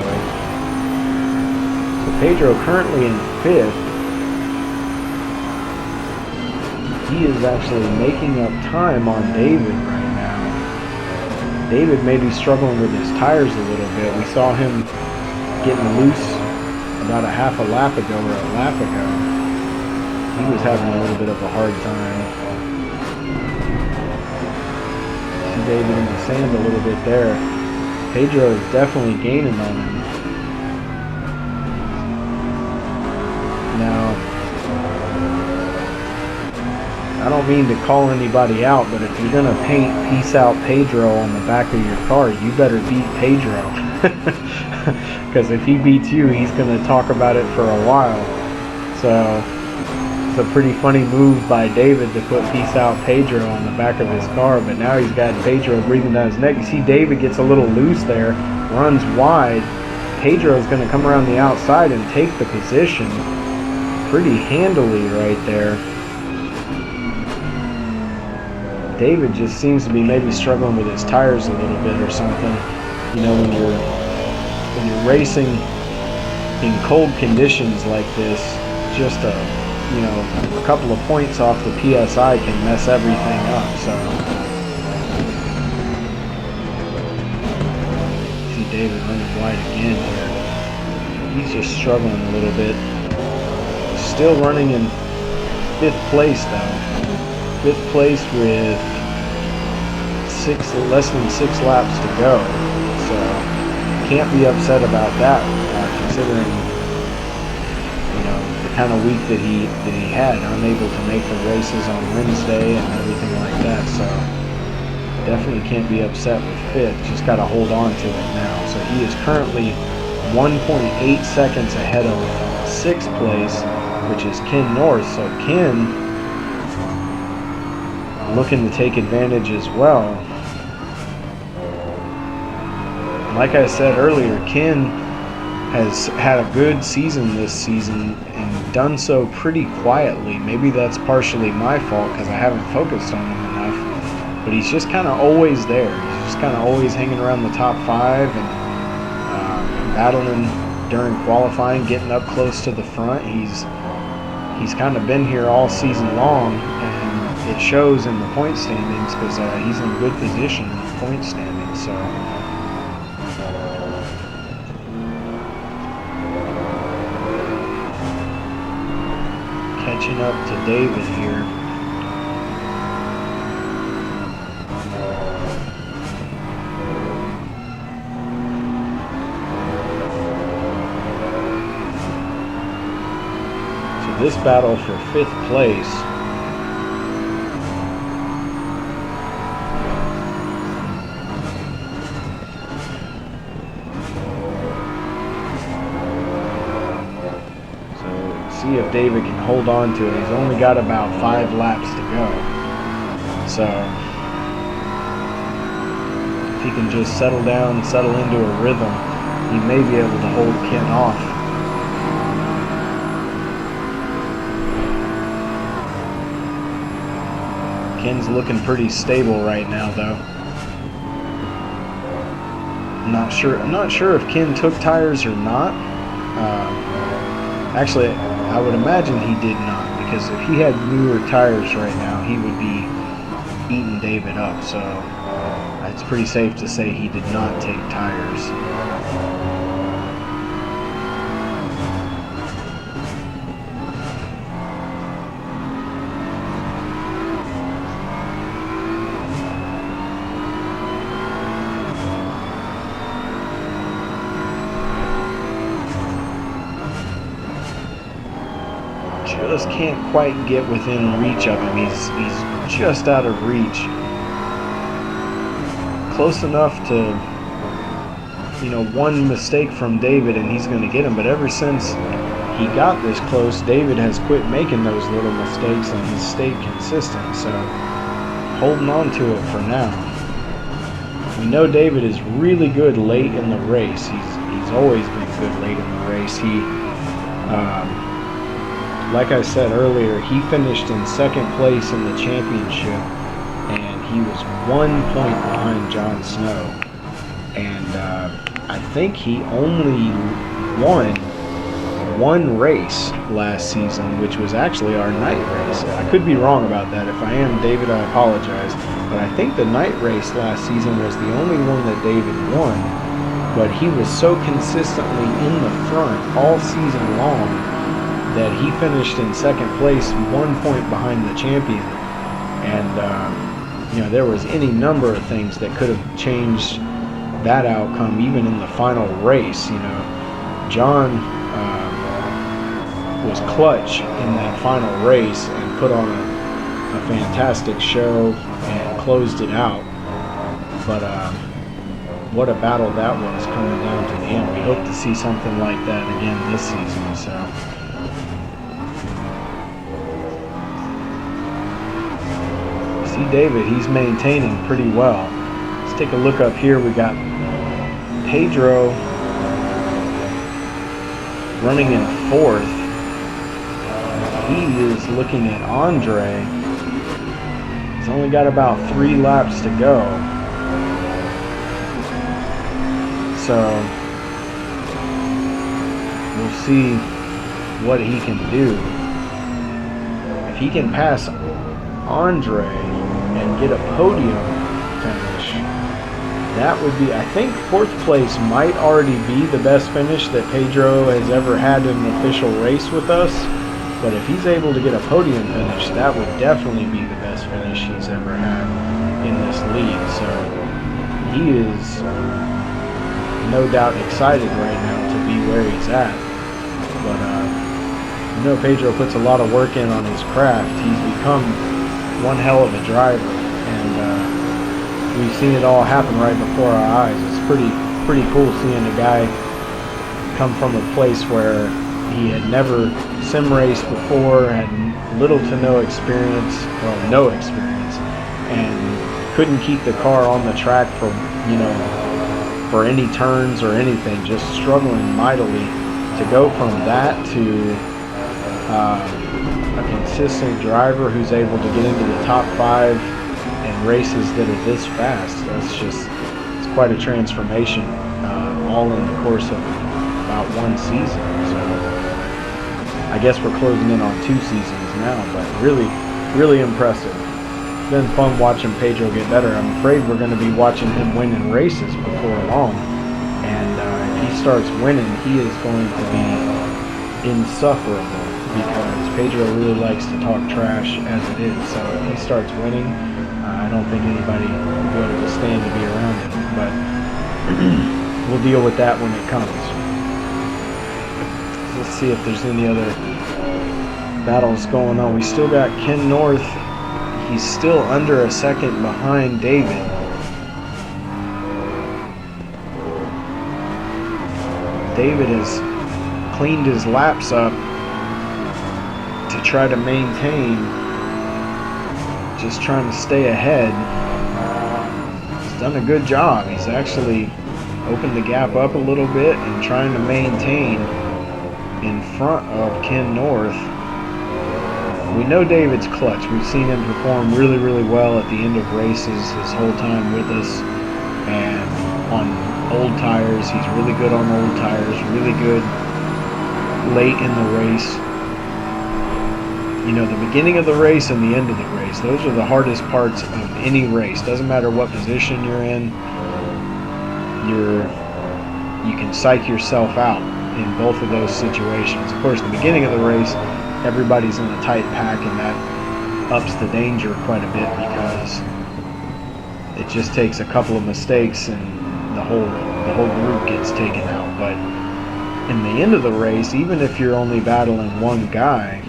So Pedro currently in 5th. He is actually making up time on David right now. David may be struggling with his tires a little bit. We saw him getting loose about a half a lap ago or a lap ago. He was having a little bit of a hard time. See David in the sand a little bit there. Pedro is definitely gaining on him. Now, I don't mean to call anybody out, but if you're going to paint "Peace Out Pedro" on the back of your car, you better beat Pedro. Because if he beats you, he's going to talk about it for a while. So it's a pretty funny move by David to put "Peace Out Pedro" on the back of his car, but now he's got Pedro breathing down his neck. You see David gets a little loose there, runs wide. Pedro is going to come around the outside and take the position pretty handily right there. David just seems to be maybe struggling with his tires a little bit or something. You know, when you're racing in cold conditions like this, just a couple of points off the PSI can mess everything up. So see David running wide again here. He's just struggling a little bit. still running in 5th place though. 5th place with less than 6 laps to go. So can't be upset about that, considering the kind of week that he had, unable to make the races on Wednesday and everything like that. So definitely can't be upset with 5th. Just got to hold on to it now. So he is currently 1.8 seconds ahead of 6th place, which is Ken North. So Ken looking to take advantage as well. Like I said earlier, Ken has had a good season this season and done so pretty quietly. Maybe that's partially my fault because I haven't focused on him enough, but he's just kind of always there. He's just kind of always hanging around the top 5 and battling during qualifying, getting up close to the front. He's kind of been here all season long, and it shows in the point standings because he's in good position in the point standings. So catching up to David here. So this battle for 5th place. See if David can hold on to it. He's only got about 5 laps to go. So if he can just settle down, settle into a rhythm, he may be able to hold Ken off. Ken's looking pretty stable right now though. I'm not sure if Ken took tires or not. Actually, I would imagine he did not, because if he had newer tires right now, he would be eating David up. So it's pretty safe to say he did not take tires. Just can't quite get within reach of him. He's just out of reach. Close enough to, one mistake from David and he's going to get him. But ever since he got this close, David has quit making those little mistakes and he's stayed consistent. So holding on to it for now. We know David is really good late in the race. He's always been good late in the race. Like I said earlier, he finished in 2nd place in the championship, and he was 1 point behind Jon Snow. And I think he only won 1 race last season, which was actually our night race. I could be wrong about that. If I am, David, I apologize. But I think the night race last season was the only one that David won. But he was so consistently in the front all season long that he finished in 2nd place, 1 point behind the champion. And there was any number of things that could have changed that outcome, even in the final race. John was clutch in that final race and put on a fantastic show and closed it out. But what a battle that was coming down to the end. We hope to see something like that again this season. So David, he's maintaining pretty well. Let's take a look up here. We got Pedro running in 4th. He is looking at Andre. He's only got about 3 laps to go. So we'll see what he can do. If he can pass Andre and get a podium finish, that would be, I think 4th place might already be the best finish that Pedro has ever had in an official race with us. But if he's able to get a podium finish, that would definitely be the best finish he's ever had in this league. So he is no doubt excited right now to be where he's at. But you know, Pedro puts a lot of work in on his craft. He's become one hell of a driver, and we've seen it all happen right before our eyes. It's pretty cool seeing a guy come from a place where he had never sim raced before, had little to no experience, well, no experience, and couldn't keep the car on the track for, you know, for any turns or anything, just struggling mightily. To go from that to a consistent driver who's able to get into the top 5 in races that are this fast, it's quite a transformation, all in the course of about one season. So I guess we're closing in on 2 seasons now, but really impressive. It's been fun watching Pedro get better. I'm afraid we're going to be watching him winning races before long, and if he starts winning, he is going to be insufferable, because Pedro really likes to talk trash as it is. So if he starts winning, I don't think anybody will be able to stand to be around him, but we'll deal with that when it comes. Let's see if there's any other battles going on. We still got Ken North. He's still under a second behind David. David has cleaned his laps up to try to maintain, just trying to stay ahead. He's done a good job. He's actually opened the gap up a little bit and trying to maintain in front of Ken North. We know David's clutch. We've seen him perform really well at the end of races his whole time with us, and on old tires, he's really good on old tires, really good late in the race. You know, the beginning of the race and the end of the race, those are the hardest parts of any race. Doesn't matter what position you're in, you can psych yourself out in both of those situations. Of course, the beginning of the race, everybody's in a tight pack, and that ups the danger quite a bit, because it just takes a couple of mistakes and the whole group gets taken out. But in the end of the race, even if you're only battling one guy,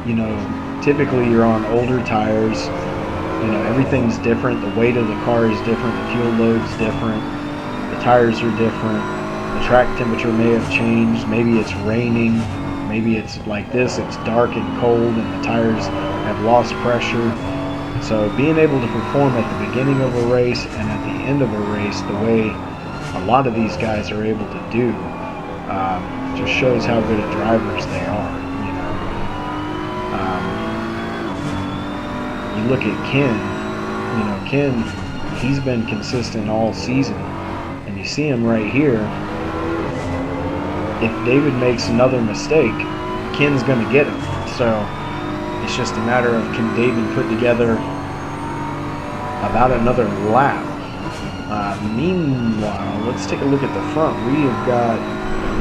you know, typically you're on older tires. You know, everything's different. The weight of the car is different. The fuel load's different. The tires are different. The track temperature may have changed. Maybe it's raining. Maybe it's like this. It's dark and cold, and the tires have lost pressure. So being able to perform at the beginning of a race and at the end of a race the way a lot of these guys are able to do, just shows how good of drivers they are. You look at Ken. You know, Ken, he's been consistent all season, and you see him right here. If David makes another mistake, Ken's going to get him. So it's just a matter of, can David put together about another lap. Meanwhile, let's take a look at the front. We have got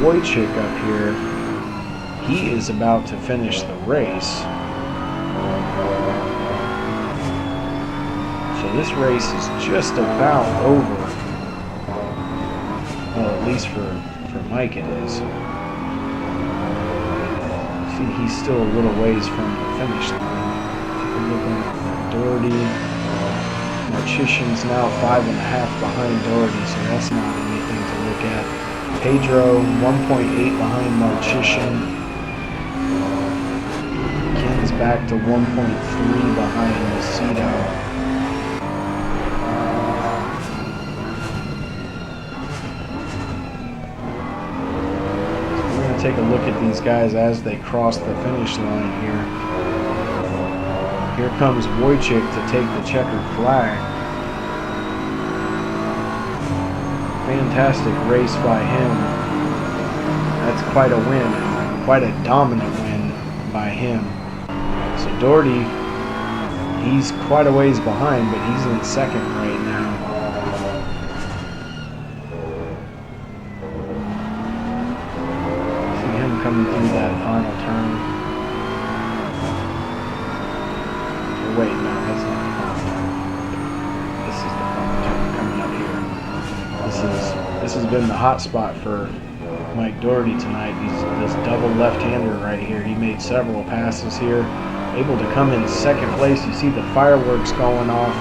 Wojcik up here. He is about to finish the race. So this race is just about over. Well, at least for Mike it is. See, he's still a little ways from the finish line. We're looking at Doherty. Marchishin's now 5.5 behind Doherty, so that's not anything to look at. Pedro, 1.8 behind Marchishin. Ken's back to 1.3 behind Macedo. Take a look at these guys as they cross the finish line here. Here comes Wojcik to take the checkered flag. Fantastic race by him. That's quite a win, quite a dominant win by him. So Doherty, he's quite a ways behind, but he's in second right now. Coming through that final turn. has been the hot spot for Mike Doherty tonight. This double left-hander right here. He made several passes here. Able to come in second place. You see the fireworks going off.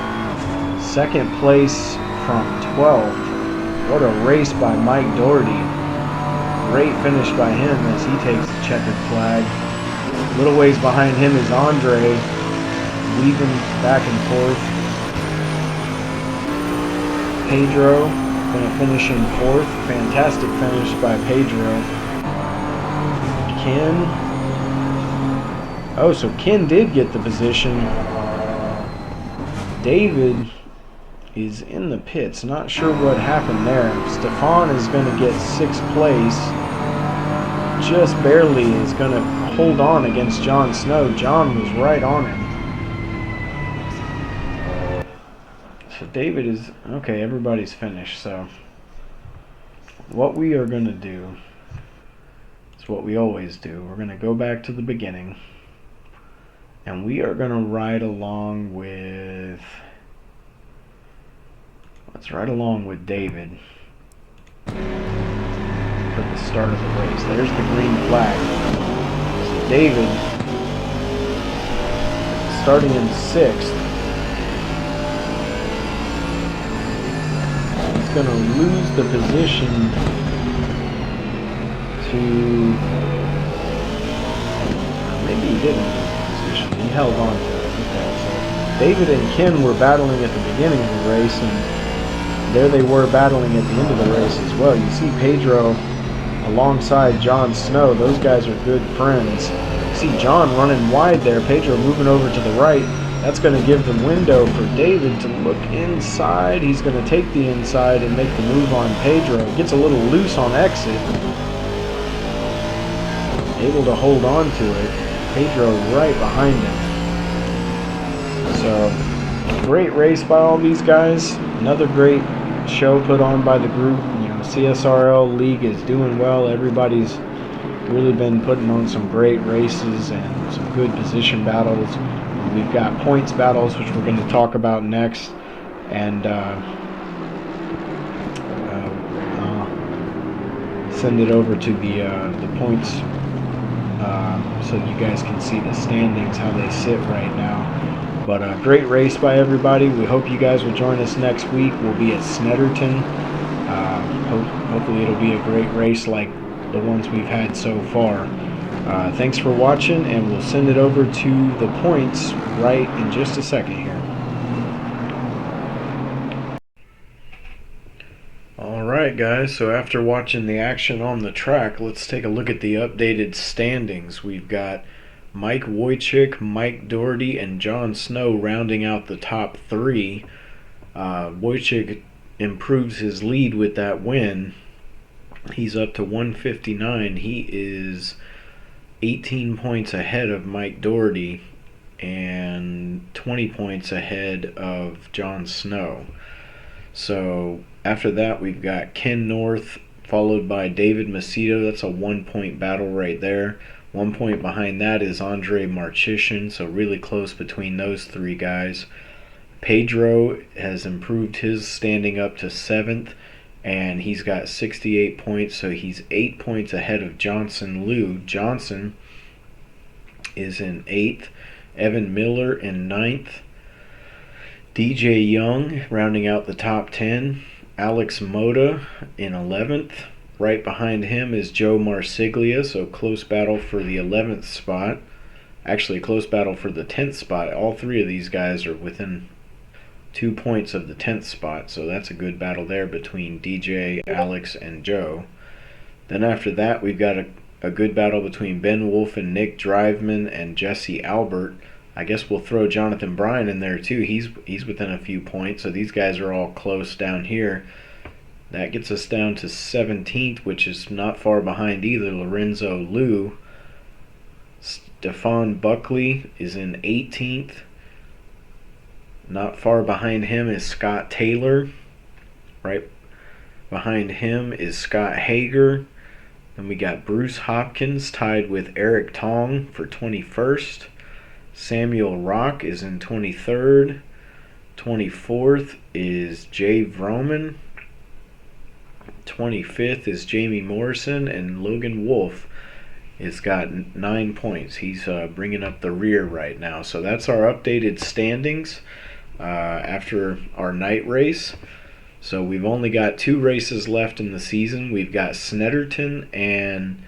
Second place from 12th. What a race by Mike Doherty. Great finish by him as he takes the checkered flag. A little ways behind him is Andre, weaving back and forth. Pedro going to finish in 4th. Fantastic finish by Pedro. Ken. Oh, so Ken did get the position. David is in the pits. Not sure what happened there. Stefan is going to get 6th place. Just barely is going to hold on against Jon Snow. John was right on him. So David is... Okay, everybody's finished. So what we are going to do is what we always do. We're going to go back to the beginning. And we are going to ride along with... Let's ride along with David for the start of the race. There's the green flag. So David, starting in 6th, he's going to lose the position to... Maybe he didn't lose the position. He held on to it. Okay, so David and Ken were battling at the beginning of the race, and there they were battling at the end of the race as well. You see Pedro alongside Jon Snow. Those guys are good friends. You see John running wide there. Pedro moving over to the right. That's going to give the window for David to look inside. He's going to take the inside and make the move on Pedro. Gets a little loose on exit. Able to hold on to it. Pedro right behind him. So, great race by all these guys. Another great show put on by the group. You know, CSRL League is doing well. Everybody's really been putting on some great races and some good position battles. We've got points battles, which we're going to talk about next, and send it over to the points so you guys can see the standings, how they sit right now. But a great race by everybody. We hope you guys will join us next week. We'll be at Snetterton. Hopefully it'll be a great race like the ones we've had so far. Thanks for watching, and we'll send it over to the points right in just a second here. Alright guys, so after watching the action on the track, let's take a look at the updated standings. We've got Mike Wojcik, Mike Doherty, and Jon Snow rounding out the top 3. Wojcik improves his lead with that win. He's up to 159. He is 18 points ahead of Mike Doherty and 20 points ahead of Jon Snow. So after that, we've got Ken North followed by David Macedo. That's a 1-point battle right there. 1 point behind that is Andre Marchishин, so really close between those 3 guys. Pedro has improved his standing up to 7th, and he's got 68 points, so he's 8 points ahead of Johnson Liu. Johnson is in 8th, Evan Miller in 9th, DJ Young rounding out the top 10, Alex Moda in 11th. Right behind him is Joe Marsiglia, so close battle for the 11th spot. Actually, close battle for the 10th spot. All 3 of these guys are within 2 points of the 10th spot, so that's a good battle there between DJ, Alex, and Joe. Then after that, we've got a good battle between Ben Wolf and Nick Driveman and Jesse Albert. I guess we'll throw Jonathan Bryan in there too. He's within a few points, so these guys are all close down here. That gets us down to 17th, which is not far behind either Lorenzo Liu. Stefan Buckley is in 18th. Not far behind him is Scott Taylor. Right behind him is Scott Hager. Then we got Bruce Hopkins tied with Eric Tong for 21st. Samuel Rock is in 23rd. 24th is Jay Vroman. 25th is Jamie Morrison, and Logan Wolf has got 9 points. He's bringing up the rear right now. So that's our updated standings after our night race. So we've only got 2 races left in the season. We've got Snetterton and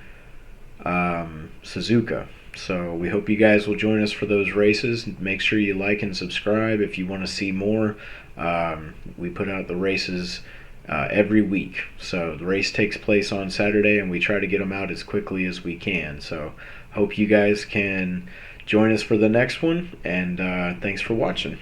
Suzuka. So we hope you guys will join us for those races. Make sure you like and subscribe if you want to see more. We put out the races every week. So the race takes place on Saturday, and we try to get them out as quickly as we can. So hope you guys can join us for the next one, and thanks for watching.